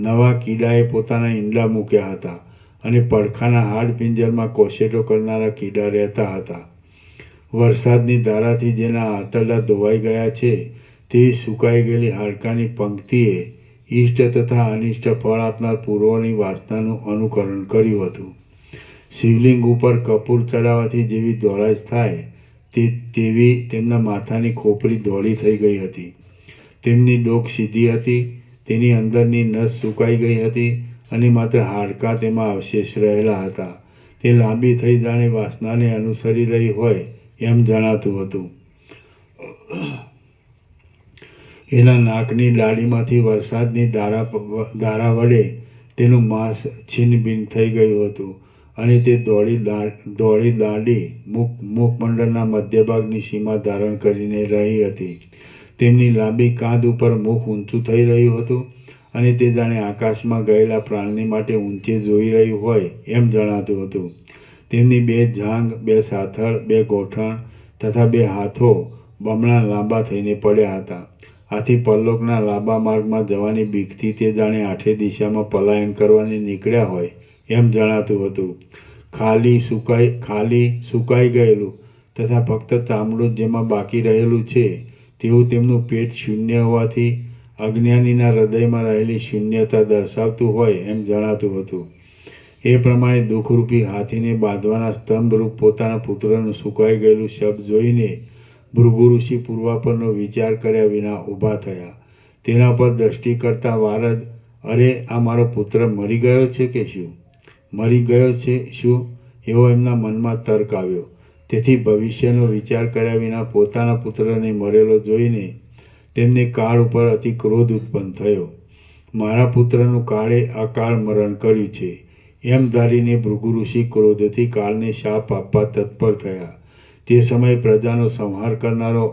નવા કીડાએ પોતાના ઈંડા મૂક્યા હતા અને પડખાના હાડપિંજરમાં કોશેટો કરનારા કીડા રહેતા હતા. વરસાદની ધારાથી જેના આંતરડા ધોવાઈ ગયા છે તેવી સુકાઈ ગયેલી હાડકાની પંક્તિએ ઇષ્ટ તથા અનિષ્ટ ફળ આપનાર પૂર્વની વાસનાનું અનુકરણ કર્યું હતું. શિવલિંગ ઉપર કપૂર ચડાવવાથી જેવી ધોળાશ થાય તેવી તેમના માથાની ખોપરી ધોળી થઈ ગઈ હતી. તેમની ડોક સીધી હતી, તેની અંદરની નસ સુકાઈ ગઈ હતી અને માત્ર હાડકાં તેમાં અવશેષ રહેલા હતા. તે લાંબી થઈ જાણે વાસનાને અનુસરી રહી હોય એમ જણાતું હતું. એના નાકની ડાળીમાંથી વરસાદની ધારા વડે તેનું માંસ છિન્નભિન્ન થઈ ગયું હતું અને તે દોડી દાંડી મુખમંડળના મધ્યભાગની સીમા ધારણ કરીને રહી હતી. તેમની લાંબી કાંધ ઉપર મુખ ઊંચું થઈ રહ્યું હતું અને તે જાણે આકાશમાં ગયેલા પ્રાણી માટે ઊંચે જોઈ રહ્યું હોય એમ જણાતું હતું. તેમની 2 જાંઘ, 2 સાથળ, 2 ગોઠણ તથા 2 હાથો બમણા લાંબા થઈને પડ્યા હતા. આથી પરલોકના લાંબા માર્ગમાં જવાની બીકથી તે જાણે 8 દિશામાં પલાયન કરવાની નીકળ્યા હોય એમ જણાતું હતું. ખાલી સુકાઈ ગયેલું તથા ફક્ત ચામડું જ જેમાં બાકી રહેલું છે તેવું તેમનું પેટ શૂન્ય હોવાથી અજ્ઞાનીના હૃદયમાં રહેલી શૂન્યતા દર્શાવતું હોય એમ જણાતું હતું. એ પ્રમાણે દુઃખરૂપી હાથીને બાંધવાના સ્તંભરૂપ પોતાના પુત્રનું સુકાઈ ગયેલું શબ જોઈને ભૃગુ ઋષિ પૂર્વાપરનો વિચાર કર્યા વિના ઊભા થયા. તેના પર દ્રષ્ટિ કરતા વાર જ અરે આ મારો પુત્ર મરી ગયો છે કે શું? એવો એમના મનમાં તર્ક આવ્યો. તેથી ભવિષ્યનો વિચાર કર્યા વિના પોતાના પુત્રને મરેલો જોઈને તેમને કાળ ઉપર અતિ ક્રોધ ઉત્પન્ન થયો. મારા પુત્રનું કાળે અકાળ મરણ કર્યું છે એમ ધારીને ભૃગુ ઋષિ ક્રોધથી કાળને શાપ આપવા તત્પર થયા. તે સમયે પ્રજાનો સંહાર કરનારો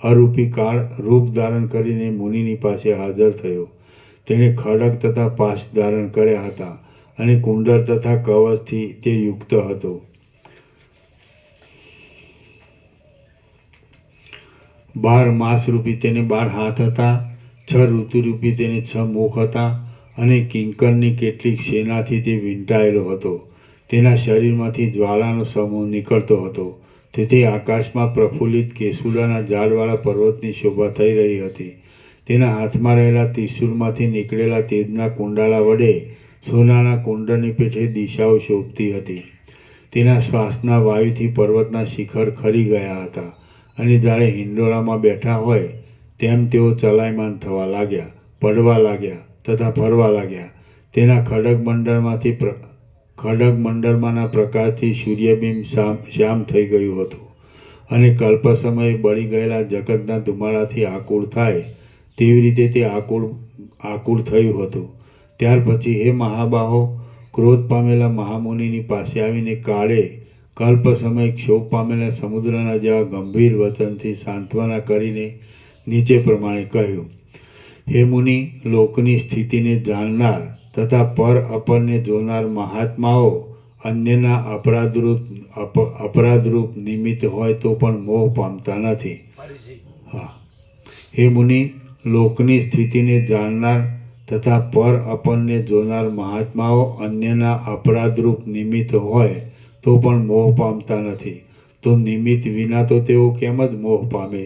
અરૂપી કાળ રૂપ ધારણ કરીને મુનિની પાસે હાજર થયો. તેણે ખડગ તથા પાશ ધારણ કર્યા હતા અને કુંડળ તથા કવચથી તે યુક્ત હતો. 12 માસરૂપી તેને 12 હાથ હતા, 6 ઋતુરૂપી તેને 6 મુખ હતા અને કિંકરની કેટલીક સેનાથી તે વીંટાયેલો હતો. તેના શરીરમાંથી જ્વાળાનો સમૂહ નીકળતો હતો. તેથી આકાશમાં પ્રફુલ્લિત કેસુડાના ઝાડવાળા પર્વતની શોભા થઈ રહી હતી. તેના હાથમાં રહેલા ત્રિશૂળમાંથી નીકળેલા તેજના કુંડાળા વડે સોનાના કુંડળની પેઠે દિશાઓ શોભતી હતી. તેના શ્વાસના વાયુથી પર્વતના શિખર ખરી ગયા હતા અને જાણે હિંડોળામાં બેઠા હોય તેમ તેઓ ચલાયમાન થવા લાગ્યા, પડવા લાગ્યા તથા ફરવા લાગ્યા. તેના ખડગમંડળમાંના પ્રકાશથી સૂર્યબિંબ શ્યામ થઈ ગયું હતું અને કલ્પ સમયે બળી ગયેલા જગતના ધુમાડાથી આકુળ થાય તેવી રીતે તે આકુળ થયું હતું. ત્યાર પછી હે મહાબાહો, ક્રોધ પામેલા મહામુનિની પાસે આવીને કાળે કલ્પ સમય ક્ષોભ પામેલા સમુદ્રના જેવા ગંભીર વચનથી સાંત્વના કરીને નીચે પ્રમાણે કહ્યું. હે મુનિ, લોકની સ્થિતિને જાણનાર તથા પર અપરને જોનાર મહાત્માઓ અન્યના અપરાધરૂપ નિમિત્ત હોય તો પણ મોહ પામતા નથી. હે મુનિ, લોકની સ્થિતિને જાણનાર તથા પર અપરને જોનાર મહાત્માઓ અન્યના અપરાધરૂપ નિમિત્ત હોય તો પણ મોહ પામતા નથી. તો નિમિત્ત વિના તો તેઓ કેમ જ મોહ પામે?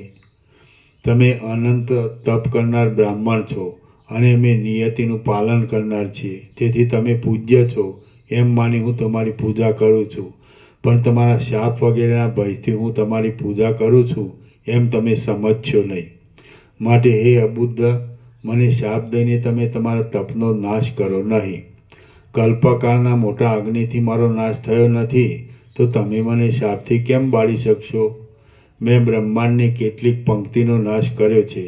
તમે અનંત તપ કરનાર બ્રાહ્મણ છો અને અમે નિયતિનું પાલન કરનાર છીએ. તેથી તમે પૂજ્ય છો એમ માની હું તમારી પૂજા કરું છું. પણ તમારા શાપ વગેરેના ભયથી હું તમારી પૂજા કરું છું એમ તમે સમજશો નહીં. માટે હે અબુદ્ધ, મને શાપ દઈને તમે તમારા તપનો નાશ કરો નહીં. કલ્પકાળના મોટા અગ્નિથી મારો નાશ થયો નથી તો તમે મને શાપથી કેમ બાળી શકશો? મેં બ્રહ્માંડની કેટલીક પંક્તિનો નાશ કર્યો છે.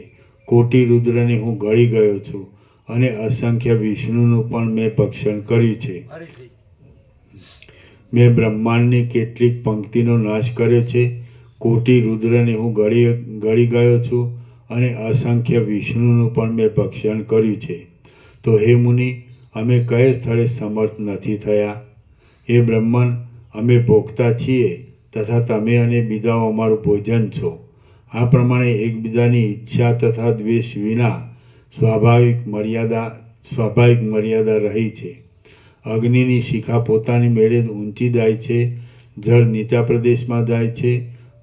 કોટી રુદ્રને હું ગળી ગયો છું અને અસંખ્ય વિષ્ણુનું પણ મેં ભક્ષણ કર્યું છે. મેં બ્રહ્માંડની કેટલીક પંક્તિનો નાશ કર્યો છે. કોટી રુદ્રને હું ગળી ગયો છું અને અસંખ્ય વિષ્ણુનું પણ મેં ભક્ષણ કર્યું છે. તો હે મુનિ, અમે કયે સ્થળે સમર્થ નથી થયા? હે બ્રહ્મન, અમે ભોગતા છીએ તથા તમે અને બીજાઓ અમારું ભોજન છો. આ પ્રમાણે એકબીજાની ઈચ્છા તથા દ્વેષ વિના સ્વાભાવિક મર્યાદા રહી છે. અગ્નિની શિખા પોતાની મેળે ઊંચી જાય છે, જળ નીચા પ્રદેશમાં જાય છે,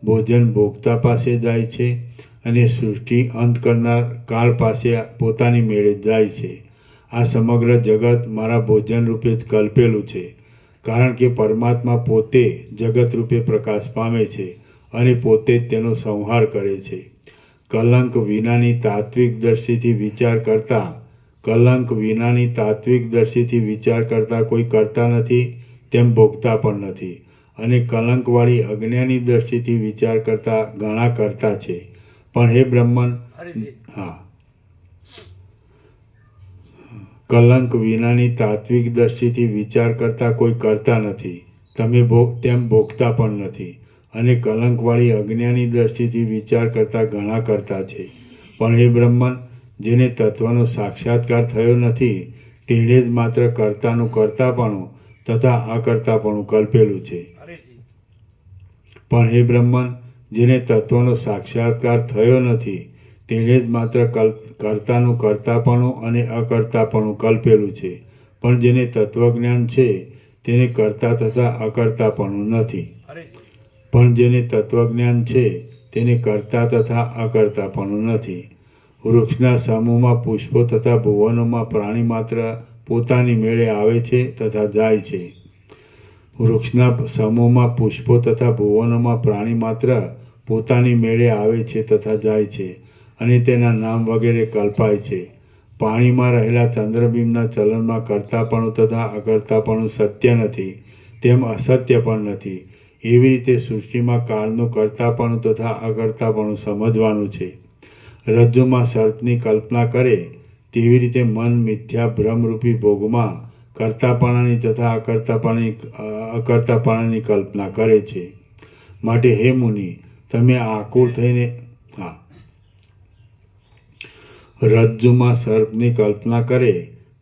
ભોજન ભોગતા પાસે જાય છે અને સૃષ્ટિ અંત કરનાર કાળ પાસે પોતાની મેળે જાય છે. આ સમગ્ર જગત મારા ભોજન રૂપે જ કલ્પેલું છે. કારણ કે પરમાત્મા પોતે જગત રૂપે પ્રકાશ પામે છે અને પોતે જ તેનો સંહાર કરે છે. કલંક વિનાની તાત્વિક દ્રષ્ટિથી વિચાર કરતા કોઈ કરતા નથી તેમ ભોગતા પણ નથી અને કલંકવાળી અજ્ઞાની દ્રષ્ટિથી વિચાર કરતા ઘણા કરતા છે. પણ હે બ્રહ્મન, કલંક વિનાની તાત્વિક દ્રષ્ટિથી વિચાર કરતા કોઈ કરતા નથી, તમે તેમ ભોગતા પણ નથી. અને કલંકવાળી અજ્ઞાની દ્રષ્ટિથી વિચાર કરતા ઘણા કરતા છે. પણ હે બ્રહ્મન, જેને તત્વનો સાક્ષાત્કાર થયો નથી તેણે જ માત્ર કર્તાનું કર્તાપણું તથા અકર્તાપણું કલ્પેલું છે. પણ હે બ્રહ્મન, જેને તત્વનો સાક્ષાત્કાર થયો નથી તેણે જ માત્ર કર્તાનું કર્તાપણું અને અકર્તાપણું કલ્પેલું છે. પણ જેને તત્વજ્ઞાન છે તેને કર્તા તથા અકર્તાપણું નથી. પણ જેને તત્વજ્ઞાન છે તેને કર્તા તથા અકર્તાપણું નથી. વૃક્ષના સમૂહમાં પુષ્પો તથા ભુવનોમાં પ્રાણી માત્ર પોતાની મેળે આવે છે તથા જાય છે. વૃક્ષના સમૂહમાં પુષ્પો તથા ભુવનોમાં પ્રાણી માત્ર પોતાની મેળે આવે છે તથા જાય છે અને તેના નામ વગેરે કલ્પાય છે. પાણીમાં રહેલા ચંદ્રબિંબના ચલનમાં કર્તાપણું તથા અકર્તાપણું સત્ય નથી, તેમ અસત્ય પણ નથી. એવી રીતે સૃષ્ટિમાં કાળનું કર્તાપણું તથા અકર્તાપણું સમજવાનું છે. રજ્જુમાં સર્પની કલ્પના કરે તેવી રીતે મન મિથ્યા ભ્રમરૂપી ભોગમાં કર્તાપણાની તથા અકર્તાપણાની કલ્પના કરે છે. માટે હે મુનિ, તમે આકુળ થઈને રજ્જુમાં સર્પની કલ્પના કરે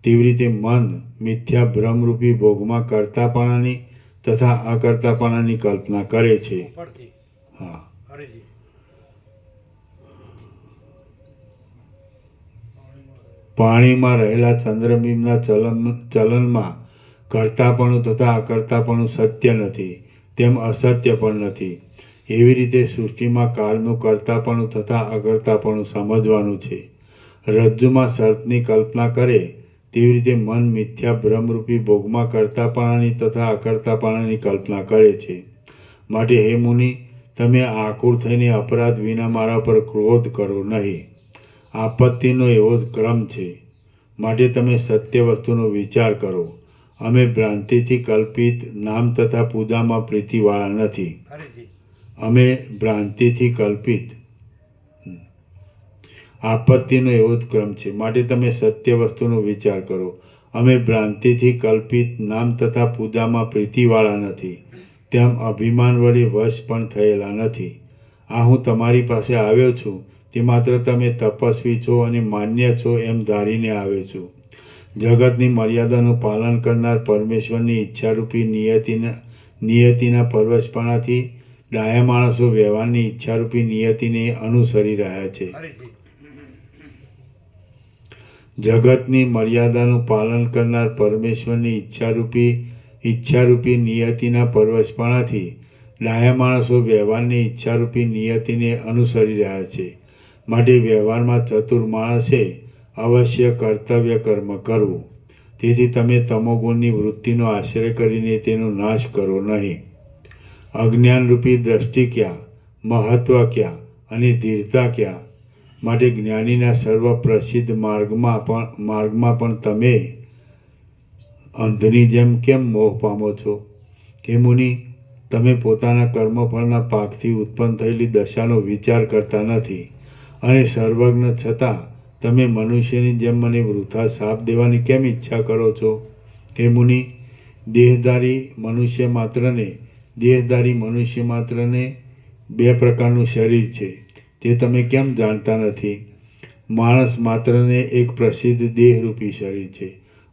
તેવી રીતે મન મિથ્યા ભ્રમરૂપી ભોગમાં કર્તાપણાની તથા અકર્તાપણાની કલ્પના કરે છે. હા, પાણીમાં રહેલા ચંદ્રબિંબના ચલનમાં કર્તાપણું તથા અકર્તાપણું સત્ય નથી, તેમ અસત્ય પણ નથી. એવી રીતે સૃષ્ટિમાં કાળનું કર્તાપણું તથા અકર્તાપણું સમજવાનું છે. રજ્જુમાં સર્પની કલ્પના કરે તેવી રીતે મન મિથ્યા ભ્રમરૂપી ભોગમાં કર્તાપણાની તથા અકર્તાપણાની કલ્પના કરે છે. માટે હે મુનિ, તમે આકુળ થઈને અપરાધ વિના મારા પર ક્રોધ કરો નહીં. આપત્તિનો એવો જ ક્રમ છે. માટે તમે સત્ય વસ્તુનો વિચાર કરો. અમે ભ્રાંતિથી કલ્પિત નામ તથા પૂજામાં પ્રીતિવાળા નથી. અમે ભ્રાંતિથી કલ્પિત આપત્તિનો એવો જ ક્રમ છે. માટે તમે સત્ય વસ્તુનો વિચાર કરો. અમે ભ્રાંતિથી કલ્પિત નામ તથા પૂજામાં પ્રીતિવાળા નથી, તેમ અભિમાન વડે વશ પણ થયેલા નથી. આ હું તમારી પાસે આવ્યો છું તે માત્ર તમે તપસ્વી છો અને માન્ય છો એમ ધારીને આવ્યો છું. જગતની મર્યાદાનું પાલન કરનાર પરમેશ્વરની ઈચ્છારૂપી નિયતિના પરવશપણાથી ડાયા માણસો વ્યવહારની ઈચ્છારૂપી નિયતિને અનુસરી રહ્યા છે. જગતની મર્યાદાનું પાલન કરનાર પરમેશ્વરની ઈચ્છારૂપી નિયતિના પરવશપણાથી ડાયા માણસો વ્યવહારની ઈચ્છારૂપી નિયતિને અનુસરી રહ્યા છે. માટે વ્યવહારમાં ચતુર માણસે અવશ્ય કર્તવ્ય કર્મ કરવું. તેથી તમે તમોગુણની વૃત્તિનો આશ્રય કરીને તેનો નાશ કરો નહીં. અજ્ઞાનરૂપી દ્રષ્ટિ ક્યાં, મહત્વ ક્યાં અને ધીરતા ક્યાં? માટે જ્ઞાનીના સર્વ પ્રસિદ્ધ માર્ગમાં પણ તમે અંધની જેમ કેમ મોહ પામો છો? હે મુનિ, તમે પોતાના કર્મફળના પાકથી ઉત્પન્ન થયેલી દશાનો વિચાર કરતા નથી અને સર્વજ્ઞ છતાં તમે મનુષ્યની જેમ મને વૃથા શાપ દેવાની કેમ ઈચ્છા કરો છો? હે મુનિ, દેહધારી મનુષ્ય માત્રને બે પ્રકારનું શરીર છે તે તમે કેમ જાણતા નથી? માણસ માત્રને એક પ્રસિદ્ધ દેહરૂપી શરીર છે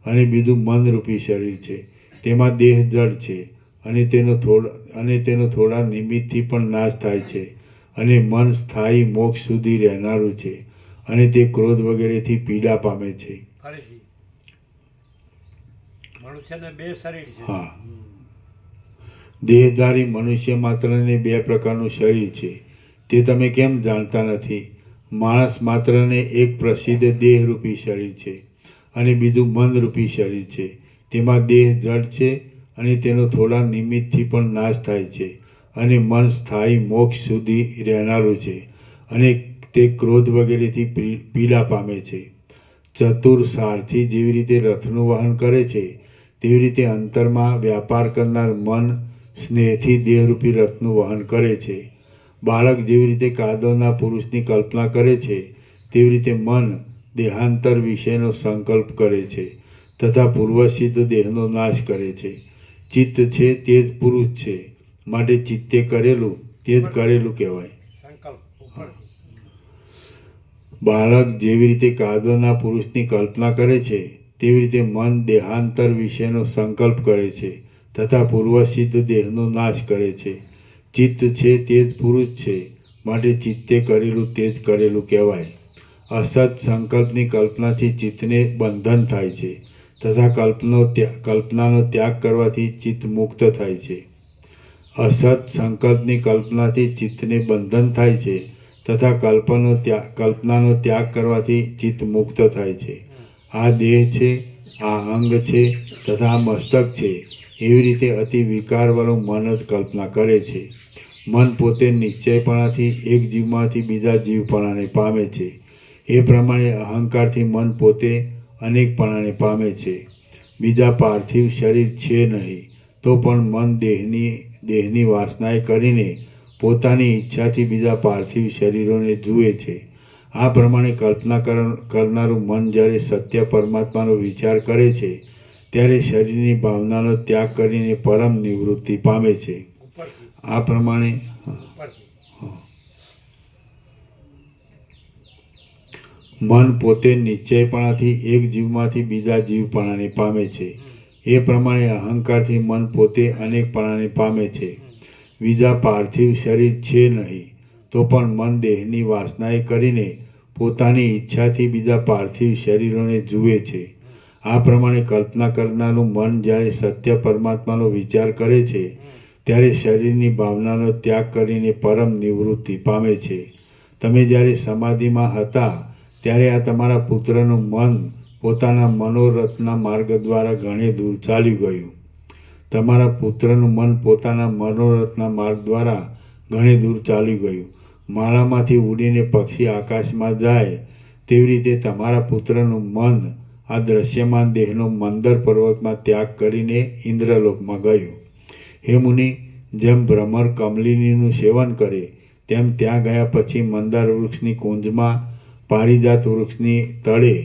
અને બીજું મનરૂપી શરીર છે. તેમાં દેહ જડ છે અને તેનો થોડા નિમિત્તથી પણ નાશ થાય છે અને મન સ્થાયી મોક્ષ સુધી રહેનારું છે અને તે ક્રોધ વગેરેથી પીડા પામે છે. હા, દેહધારી મનુષ્ય માત્રને બે પ્રકારનું શરીર છે તે તમે કેમ જાણતા નથી? માણસ માત્રને એક પ્રસિદ્ધ દેહરૂપી શરીર છે અને બીજું મનરૂપી શરીર છે. તેમાં દેહ જડ છે અને તેનો થોડા નિમિત્તથી પણ નાશ થાય છે અને મન સ્થાયી મોક્ષ સુધી રહેનારું છે અને તે ક્રોધ વગેરેથી પીડા પામે છે. ચતુર સારથી જેવી રીતે રથનું વહન કરે છે તેવી રીતે અંતરમાં વ્યાપાર કરનાર મન સ્નેહથી દેહરૂપી રથનું વહન કરે છે. બાળક જેવી રીતે કાદવના પુરુષની કલ્પના કરે છે તેવી રીતે મન દેહાંતર વિષયનો સંકલ્પ કરે છે તથા પૂર્વસિદ્ધ દેહનો નાશ કરે છે. ચિત્ત છે તે જ પુરુષ છે, માટે ચિત્તે કરેલું તે જ કરેલું કહેવાય. સંકલ્પ ઉપરથી. બાળક જેવી રીતે કાદવના પુરુષની કલ્પના કરે છે તેવી રીતે મન દેહાંતર વિશેનો સંકલ્પ કરે છે તથા પૂર્વસિદ્ધ દેહનો નાશ કરે છે. ચિત્ત છે તે જ પુરુષ છે, માટે ચિત્તે કરેલું તે જ કરેલું કહેવાય. અસત સંકલ્પની કલ્પનાથી ચિત્તને બંધન થાય છે તથા કલ્પનાનો ત્યાગ કરવાથી ચિત્ત મુક્ત થાય છે. અસત સંકલ્પની કલ્પનાથી ચિત્તને બંધન થાય છે તથા કલ્પનાનો ત્યાગ કરવાથી ચિત્ત મુક્ત થાય છે. આ દેહ છે, આ અંગ છે તથા આ મસ્તક છે, એવી રીતે અતિ વિકારવાળું મન જ કલ્પના કરે છે. મન પોતે નિશ્ચયપણાથી એક જીવમાંથી બીજા જીવપણાને પામે છે. એ પ્રમાણે અહંકારથી મન પોતે અનેકપણાને પામે છે. બીજા પાર્થિવ શરીર છે નહીં, તો પણ મન દેહની વાસનાએ કરીને પોતાની ઈચ્છાથી બીજા પાર્થિવ શરીરોને જુએ છે. આ પ્રમાણે કલ્પના કરનારું મન જ્યારે સત્ય પરમાત્માનો વિચાર કરે છે ત્યારે શરીરની ભાવનાનો ત્યાગ કરીને પરમ નિવૃત્તિ પામે છે. ઉપરથી. આ પ્રમાણે ઉપરથી. મન પોતે નિશ્ચયપણાથી એક જીવમાંથી બીજા જીવપણાને પામે છે. એ પ્રમાણે અહંકારથી મન પોતે અનેકપણાને પામે છે. બીજા પાર્થિવ શરીર છે નહીં, તો પણ મન દેહની વાસનાએ કરીને પોતાની ઈચ્છાથી બીજા પાર્થિવ શરીરોને જુએ છે. આ પ્રમાણે કલ્પના કરનારું મન જ્યારે સત્ય પરમાત્માનો વિચાર કરે છે ત્યારે શરીરની ભાવનાનો ત્યાગ કરીને પરમ નિવૃત્તિ પામે છે. તમે જ્યારે સમાધિમાં હતા ત્યારે આ તમારા પુત્રનું મન પોતાના મનોરથના માર્ગ દ્વારા ઘણે દૂર ચાલ્યું ગયું. તમારા પુત્રનું મન પોતાના મનોરથના માર્ગ દ્વારા ઘણે દૂર ચાલ્યું ગયું. માળામાંથી ઉડીને પક્ષી આકાશમાં જાય તેવી રીતે તમારા પુત્રનું મન આ દ્રશ્યમાન દેહનો મંદર પર્વતમાં ત્યાગ કરીને ઇન્દ્રલોકમાં ગયું. હે મુનિ, જેમ ભ્રમર કમલિનીનું સેવન કરે તેમ ત્યાં ગયા પછી મંદાર વૃક્ષની કુંજમાં, પારિજાત વૃક્ષની તળે,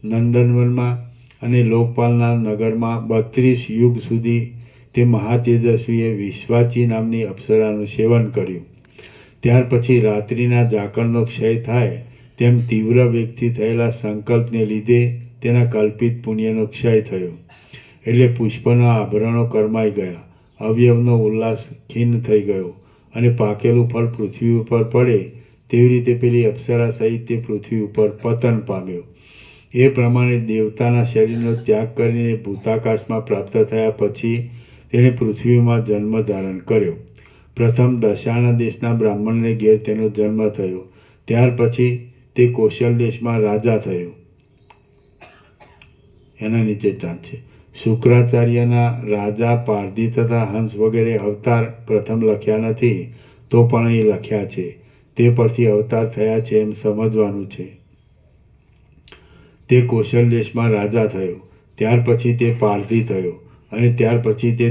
નંદનવનમાં અને લોકપાલના નગરમાં 32 યુગ સુધી તે મહાતેજસ્વીએ વિશ્વાચી નામની અપ્સરાનું સેવન કર્યું. ત્યાર પછી રાત્રિના ઝાકળનો ક્ષય થાય તેમ તીવ્ર વેગથી થયેલા સંકલ્પને લીધે તેના કલ્પિત પુણ્યનો ક્ષય થયો. એટલે પુષ્પના આભરણો કરમાઈ ગયા, અવયવનો ઉલ્લાસ ખિન્ન થઈ ગયો અને પાકેલું ફળ પૃથ્વી ઉપર પડે તેવી રીતે પેલી અપ્સરા સહિત તે પૃથ્વી ઉપર પતન પામ્યો. એ પ્રમાણે દેવતાના શરીરનો ત્યાગ કરીને ભૂતાકાશમાં પ્રાપ્ત થયા પછી તેણે પૃથ્વીમાં જન્મ ધારણ કર્યો. પ્રથમ દશાણા દેશના બ્રાહ્મણને ઘેર તેનો જન્મ થયો. ત્યાર પછી તે કૌશલ દેશમાં રાજા થયો. એના નીચે ટાંચ છે. શુક્રાચાર્યના રાજા, પારધી તથા હંસ વગેરે અવતાર પ્રથમ લખ્યા નથી, તો પણ એ લખ્યા છે. તે પરથી અવતાર થયા છે એમ સમજવાનું છે. તે કૌશલ દેશમાં રાજા થયો. ત્યાર પછી તે પારધી થયો અને ત્યાર પછી તે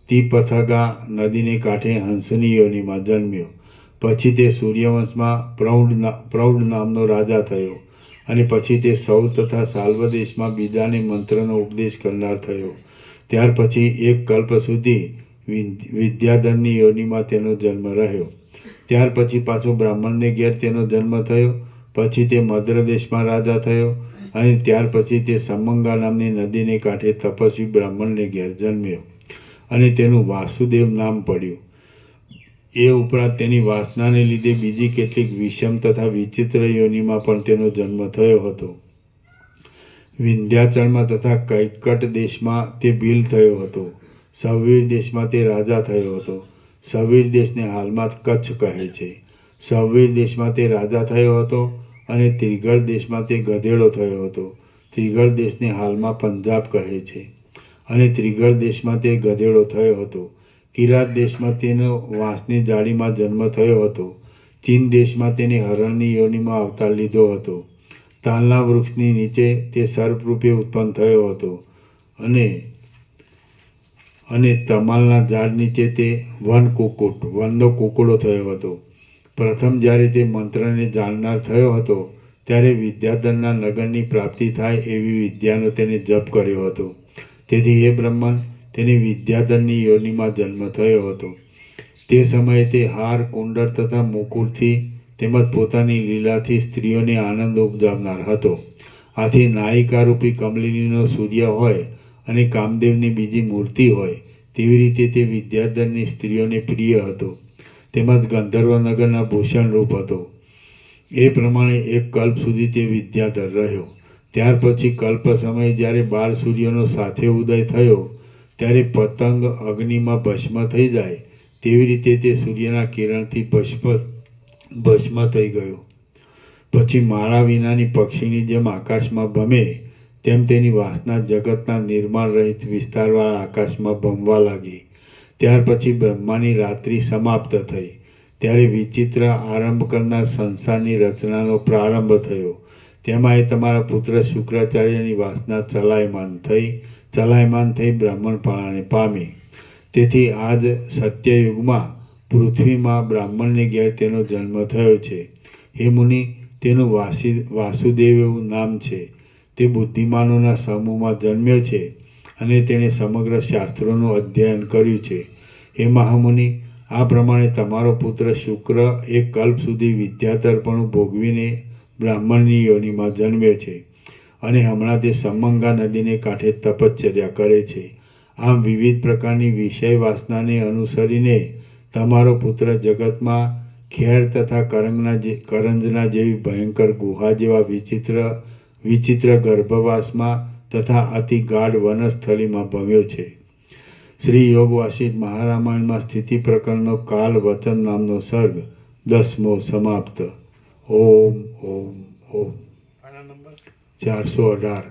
તિપથગા નદીને કાંઠે હંસની યોનિમાં જન્મ્યો. પછી તે સૂર્યવંશમાં પ્રૌઢ નામનો રાજા થયો અને પછી તે સૌ તથા સાલ્વ દેશમાં બીજાને મંત્રનો ઉપદેશ કરનાર થયો. ત્યાર પછી એક કલ્પ સુધી વિદ્યાધનની યોનિમાં તેનો જન્મ રહ્યો. ત્યાર પછી પાછો બ્રાહ્મણને ઘેર તેનો જન્મ થયો. પછી તે મદ્ર દેશમાં રાજા થયો અને ત્યાર પછી તે સમંગા નામની નદીને કાંઠે તપસ્વી બ્રાહ્મણને ઘેર જન્મ્યો અને તેનું વાસુદેવ નામ પડ્યું. એ ઉપરાંત તેની વાસનાને લીધે બીજી કેટલીક વિષમ તથા વિચિત્ર યોનિમાં પણ તેનો જન્મ થયો હતો. વિંધ્યાચળમાં તથા કૈકટ દેશમાં તે ભીલ થયો હતો. સવવીર દેશમાં તે રાજા થયો હતો. સવવીર દેશને હાલમાં કચ્છ કહે છે. સવવીર દેશમાં તે રાજા થયો હતો અને ત્રિગળ દેશમાં તે ગધેડો થયો હતો. ત્રિગળ દેશને હાલમાં પંજાબ કહે છે અને ત્રિગળ દેશમાં તે ગધેડો થયો હતો. કિરાત દેશમાં તેનો વાંસની જાળીમાં જન્મ થયો હતો. ચીન દેશમાં તેને હરણની યોનિમાં અવતાર લીધો હતો. તાલના વૃક્ષની નીચે તે સર્પરૂપે ઉત્પન્ન થયો હતો અને તમાલના ઝાડ નીચે તે વનનો કુકડો થયો હતો. પ્રથમ જ્યારે તે મંત્રને જાણનાર થયો હતો ત્યારે વિદ્યાધરના નગરની પ્રાપ્તિ થાય એવી વિદ્યાનો તેને જપ કર્યો હતો. તેથી હે બ્રહ્મન, તેની વિદ્યાધરની યોનિમાં જન્મ થયો હતો. તે સમયે તે હાર, કુંડળ તથા મુકુટથી તેમજ પોતાની લીલાથી સ્ત્રીઓને આનંદ ઉપજાવનાર હતો. આથી નાયિકારૂપી કમલિનીનો સૂર્ય હોય અને કામદેવની બીજી મૂર્તિ હોય તેવી રીતે તે વિદ્યાધરની સ્ત્રીઓને પ્રિય હતો, તેમજ ગંધર્વનગરના ભૂષણરૂપ હતો. એ પ્રમાણે એક કલ્પ સુધી તે વિદ્યાધર રહ્યો. ત્યાર પછી કલ્પ સમયે જ્યારે 12 સૂર્યોનો સાથે ઉદય થયો ત્યારે પતંગ અગ્નિમાં ભસ્મ થઈ જાય તેવી રીતે તે સૂર્યના કિરણથી ભસ્મ થઈ ગયો. પછી માળા વિનાની પક્ષીની જેમ આકાશમાં ભમે તેમ તેની વાસના જગતના નિર્માણ રહિત વિસ્તારવાળા આકાશમાં ભમવા લાગી. ત્યાર પછી બ્રહ્માની રાત્રિ સમાપ્ત થઈ ત્યારે વિચિત્ર આરંભ કરનાર સંસારની રચનાનો પ્રારંભ થયો. તેમાં એ તમારા પુત્ર શુક્રાચાર્યની વાસના ચલાયમાન થઈ બ્રાહ્મણપણાને પામી. તેથી આજ સત્યયુગમાં પૃથ્વીમાં બ્રાહ્મણને ઘેર તેનો જન્મ થયો છે. હે મુનિ, તેનું વાસુદેવ એવું નામ છે. તે બુદ્ધિમાનોના સમૂહમાં જન્મ્યો છે અને તેણે સમગ્ર શાસ્ત્રોનું અધ્યયન કર્યું છે. હે મહામુનિ, આ પ્રમાણે તમારો પુત્ર શુક્ર એક કલ્પ સુધી વિદ્યાધરપણું ભોગવીને બ્રાહ્મણની યોનિમાં જન્મ્યો છે અને હમણાં તે સમંગા નદીને કાંઠે તપશ્ચર્યા કરે છે. આમ વિવિધ પ્રકારની વિષય વાસનાને અનુસરીને તમારો પુત્ર જગતમાં ખેર તથા કરંજના જેવી ભયંકર ગુહા જેવા વિચિત્ર ગર્ભવાસમાં તથા અતિ ગાઢ વનસ્થલીમાં ભમ્યો છે. શ્રી યોગ વાસિષ્ઠ મહારામાયણમાં સ્થિતિ પ્રકરણનો કાલ વચન નામનો સર્ગ 10મો સમાપ્ત. ઓમ ઓમ ઓમ. આના નંબર 418.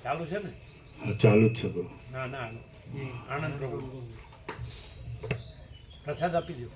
ચાલુ છે ને? હા, ચાલુ જ છે બહુ. ના ના એ આનંદ પ્રભુ પ્રસાદ આપી દો.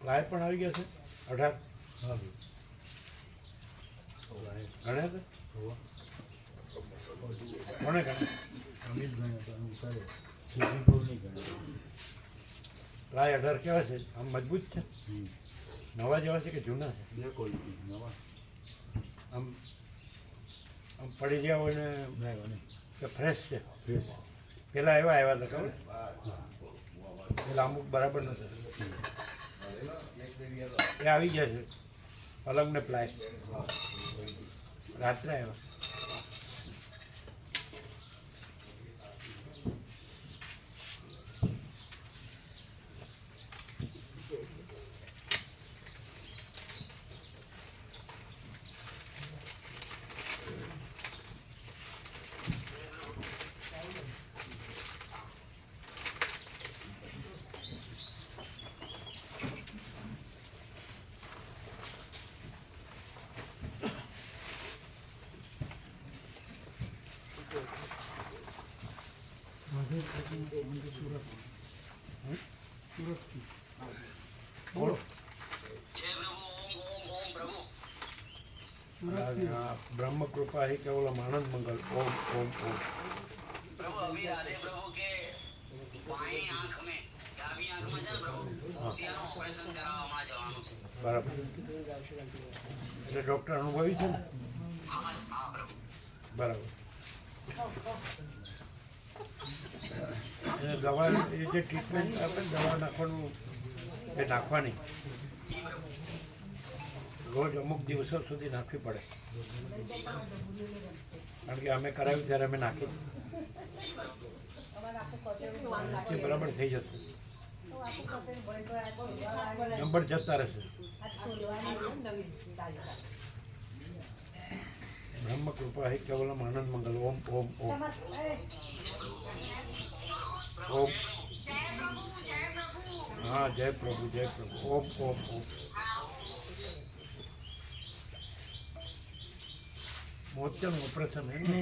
લાય પણ આવી ગયા છે 18 ગણ્યા છે કોણે ગણ્યા લાય 18 કેવા છે આમ મજબૂત છે નવા જેવા છે કે જૂના છે આમ આમ પડી ગયા હોય ને કે ફ્રેશ છે પેલા એવા આવ્યા હતા ખબર પેલા અમુક બરાબર નથી એ આવી ગયા છે પલંગ ને પ્લાય રાત્રે આવ્યા બોલો ब्रह्म कृपा ही केवलम आनंद मंगल ओम ओम ओम प्रभु अभी राधे प्रभु के बाई आंख में डाबी आंख में છે પ્રભુ ત્યાંનું ઓપરેશન કરાવવામાં જવાનું છે બરાબર એટલે ડૉક્ટર અનુભવી છે ને હા પ્રભુ બરાબર એ દવા એ જે ટ્રીટમેન્ટ આપે ને દવા નાખવાનું એ નાખવાની રોજ અમુક દિવસો સુધી નાખવી પડે કારણ કે અમે કરાવ્યું ત્યારે અમે નાખી પછી બરાબર થઈ જશે નંબર જતા રહેશે બ્રહ્મ કૃપા હી કેવલમ આનંદ મંગલ ઓમ ઓમ ઓમ ઓમ हाँ जय प्रभु ओम ओम ओम मोतिया में ऑपरेशन है ना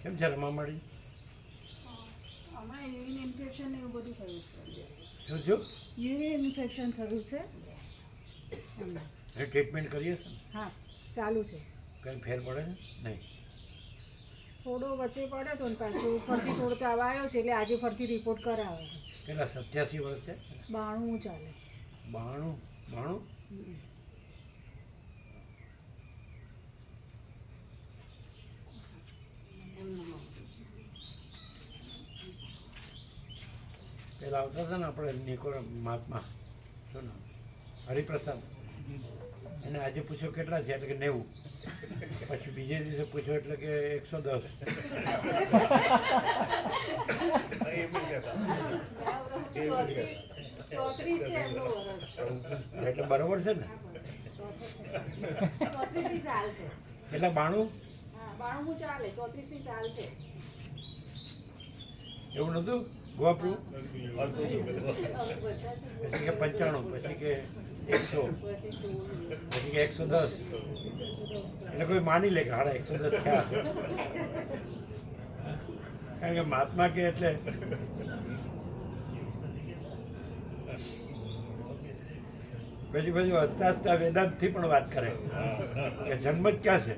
કેમ છે રમા મળી હમણાં યુરિન ઇન્ફેક્શન ને એવું બધું થયું છે શું યુરિન ઇન્ફેક્શન થયું છે હમણાં. એ ટ્રીટમેન્ટ કરીએ છે હા ચાલુ છે કંઈ ફેર પડે છે નહીં થોડો વચ્ચે પડ્યો હતો ને પાછું ફરતી થોડો તાવ આવ્યો છે એટલે આજે ફરતી રિપોર્ટ કરાવ્યો છે. કેટલા 87 વર્ષે 92 ચાલે 92 પેલા આવતા હતા ને આપણે નિકોલ મહાત્મા શું નામ હરિપ્રસાદ એને આજે પૂછ્યો કેટલા છે એટલે કે 90 પછી બીજે દિવસે પૂછ્યો એટલે કે 110 એટલે બરોબર છે ને કેટલા 92 92 ચાલે, 34 ની સાલ છે. એવું નહોતું ગોવાપરું? બધા છે. પછી કે 95, પછી કે 100, પછી 24. પછી કે 110. એટલે કોઈ માની લે કે હારા 110 થયા. કારણ કે મહાત્મા કે એટલે પછી હસતા હસતા વેદાંતથી પણ વાત કરે કે જન્મ જ ક્યાં છે.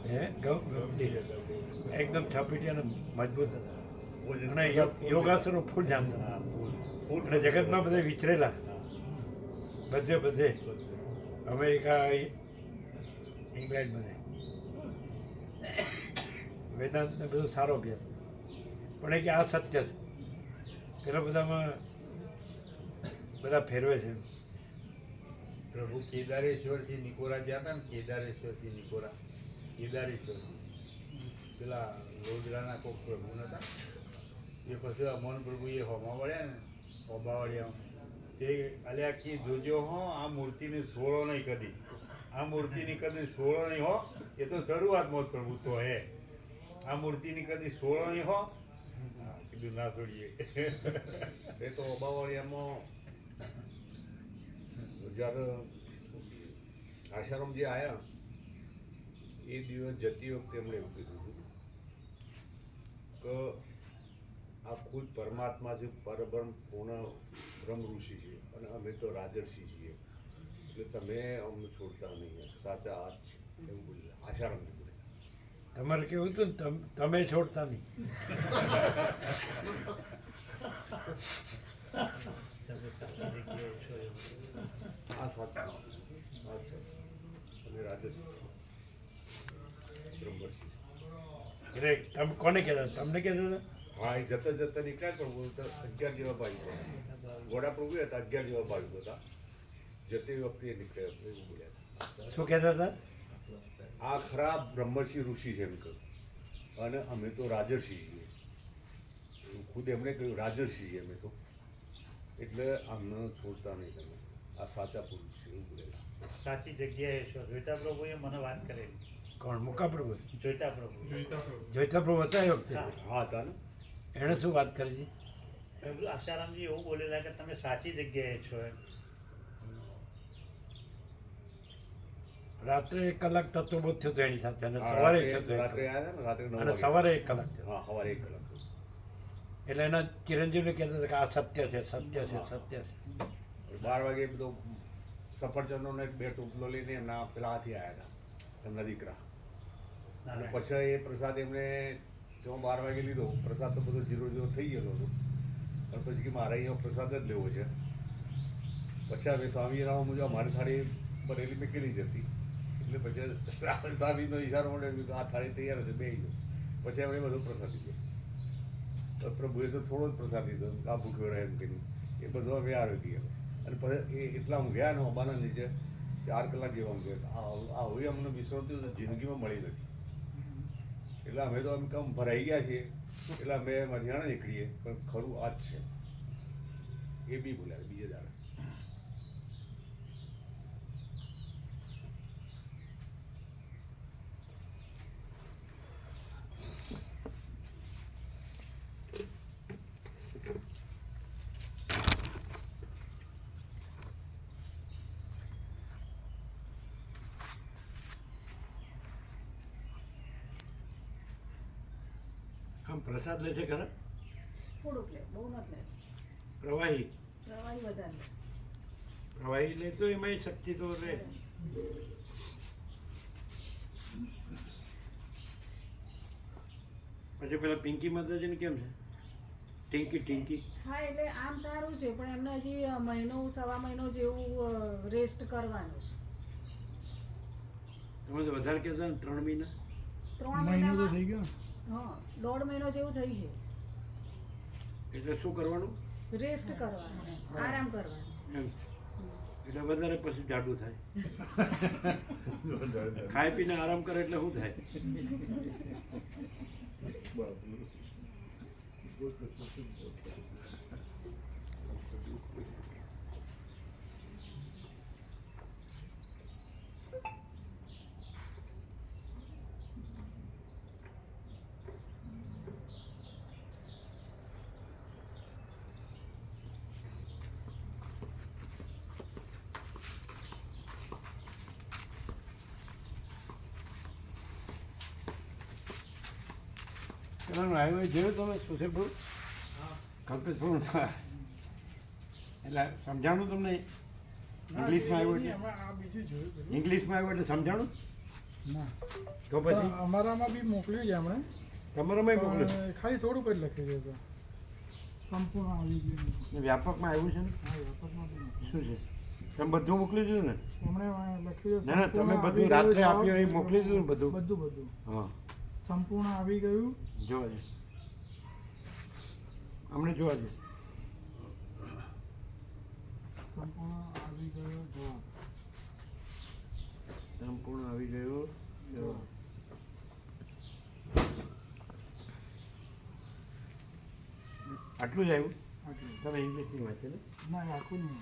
હે ગમતી એકદમ છપીટી અને મજબૂત હતા અને યોગાસનો ફૂલ જામતા અને જગતમાં બધા વિચરેલા બધે અમેરિકા ઇંગ્લેન્ડ બધે વેદાંત ને બધું સારો અભ્યાસ પણ એ કે આ સત્ય છે. પેલા બધામાં બધા ફેરવે છે. પ્રભુ કેદારેશ્વરથી નિકોરા ગયા હતા ને, કેદારેશ્વરથી નિકોરા, કેદારેશ્વરથી પેલા લોદરાના કોક પ્રભુ નતા એ પછી અમોન પ્રભુ એ હોમા વળ્યા ને, હોબા વળ્યા તે અલ્યા કી જોજો હો આ મૂર્તિને છોડો નહીં કદી, આ મૂર્તિની કદી છોડો નહીં હો. એ તો શરૂઆતમાં જ પ્રભુ તો હે, આ મૂર્તિની કદી છોડો નહીં હો. કીધું ના છોડીએ. એ તો હોબાવાળિયામાં જ્યારે આશારામ જે આવ્યા એ દિવસ જતી વખતે એમણે એવું કીધું હતું કે આ ખુદ પરમાત્મા છે, પરબ્રહ્મ પૂર્ણ બ્રહ્મ ઋષિ છે અને અમે તો રાજર્ષિ છીએ, એટલે તમે અમને છોડતા નહીં, સાચા હાથ છે એવું બોલ્યા આશારામજી બોલ્યા. તમારે કેવું હતું ને તમે છોડતા નહીં. આ સાચા અમે રાજર્ષિ બ્રહ્મર્ષિ. એટલે તમે કોને કહેતા હતા? તમને કહેતા હતા? હા, એ જતા જતા નીકળ્યા પણ બોલતા 11 જેવા ભાવિકો હતા. ઘોડા પ્રભુ હતા 11 જેવા ભાવિકો હતા. જતી વખતે એ નીકળ્યા એવું બોલ્યા હતા. શું કહેતા હતા? આ ખરા બ્રહ્મર્ષિ ઋષિ છે એમ કહ્યું અને અમે તો રાજર્ષિ છીએ. ખુદ એમણે કહ્યું રાજર્ષિ છીએ અમે તો, એટલે અમને છોડતા નહીં તમે, આ સાચા પુરુષ છે એવું બોલેલા. સાચી જગ્યાએ છો. જોઈતા પ્રભુએ મને વાત કરેલી. કોણ? મુકા પ્રભુ? જોઈતા પ્રભુ. જોઈતા પ્રભુ હતા એ વખતે? હા હતા ને. એણે શું વાત કરી હતી? આશારામજી એવું બોલેલા કે તમે સાચી જગ્યાએ છો એમ. રાત્રે 1 કલાક તત્વબોધ થયો હતો એની સાથે અને સવારે રાત્રે આવ્યા ને રાત્રે 9 અને વાગે. સવારે 1 કલાક થયો. હા, સવારે 1 કલાક. એટલે એના ચિરંજીવને કહેતા હતા કે આ સત્ય છે, સત્ય છે, સત્ય છે. 12 વાગે બધો સફરજનોને 2 ટોપલો લઈને એમના પેલા હાથી આવ્યા હતા એમના દીકરા. અને પછી એ પ્રસાદ એમણે જો 12 વાગે લીધો પ્રસાદ તો બધો જીરો જીરો થઈ ગયેલો હતો પણ પછી કે મારે અહીંયા પ્રસાદ જ લેવો છે. પછી હવે સ્વામિનારાયણ મુજબ અમારી થાળી ભરેલી મેકેલી જ હતી એટલે પછી સ્વામીનો ઈશારો મળે આ થાળી તૈયાર છે બે ગયો. પછી એમણે બધો પ્રસાદ લીધો. તો પ્રભુએ તો થોડો જ પ્રસાદ લીધો આ ભૂખ્યો રહે એમ કરી એ બધો અમે આરોગી ગયો. અને પછી એ એટલા ઊંઘ્યા ને અંબાના નીચે 4 કલાક જેવા ઊંઘ્યા. આ હવે અમને વિશ્રાંતિ જિંદગીમાં મળી નથી. એટલે અમે તો એમ કમ ભરાઈ ગયા છીએ એટલે અમે મધ્યાહને નીકળીએ પણ ખરું આ જ છે એ બી બોલ્યા બીજે દાડે. આમ પ્રસાદ લે છે ખરા? થોડુંક લે, બહુ નથી લે. પ્રવાહી પ્રવાહી વધારે લે. પ્રવાહી લે તો એમાં શક્તિ તો રહે. પછી પેલા પિંકી માતાજીને કેમ છે? ટિંકી હા, એટલે આમ સારું છે પણ એમને હજી મહિનો સવા મહિનો જેવું રેસ્ટ કરવાનું છે. તમે તો વધારે કહેતા ને 3 મહિના? 3 મહિનામાં થઈ ગયો. હા, 1.5 મહિનો જેવું થઈ ગયું. એટલે શું કરવાનું? રેસ્ટ કરવાનું, આરામ કરવાનો. એમ એટલે વધારે પછી જાડું થાય. ખાઈ પીને આરામ કરે એટલે શું થાય? પેલાનું હાઈવે જોયું તમે સુશેરપુર કલ્પેશપુર એટલે સમજાણું તમને ઇંગ્લિશમાં આવ્યું એટલે આ બીજું જોયું બધું. ઇંગ્લિશમાં આવ્યું એટલે સમજાણું ના તો પછી અમારામાં બી મોકલ્યું છે એમણે તમારામાં મોકલ્યું પણ ખાલી થોડુંક જ લખ્યું છે તો સંપૂર્ણ આવી ગયું ને વ્યાપકમાં આવ્યું છે ને હા વ્યાપકમાં બી મોકલ્યું. શું છે તમે બધું મોકલી દીધું ને એમણે લખ્યું છે ના ના તમે સંપૂર્ણ બધું આવી રાત્રે ગયું, આપ્યું એ મોકલી દીધું ને બધું બધું હા સંપૂર્ણ આવી ગયું જોવા છે અમને જોવા છે સંપૂર્ણ આવી ગયો જવાબ સંપૂર્ણ આવી ગયું જવાબ. આટલું જ આવ્યું આટલું તમે ઇંગ્લિશની વાત છે ને ના આખું નહીં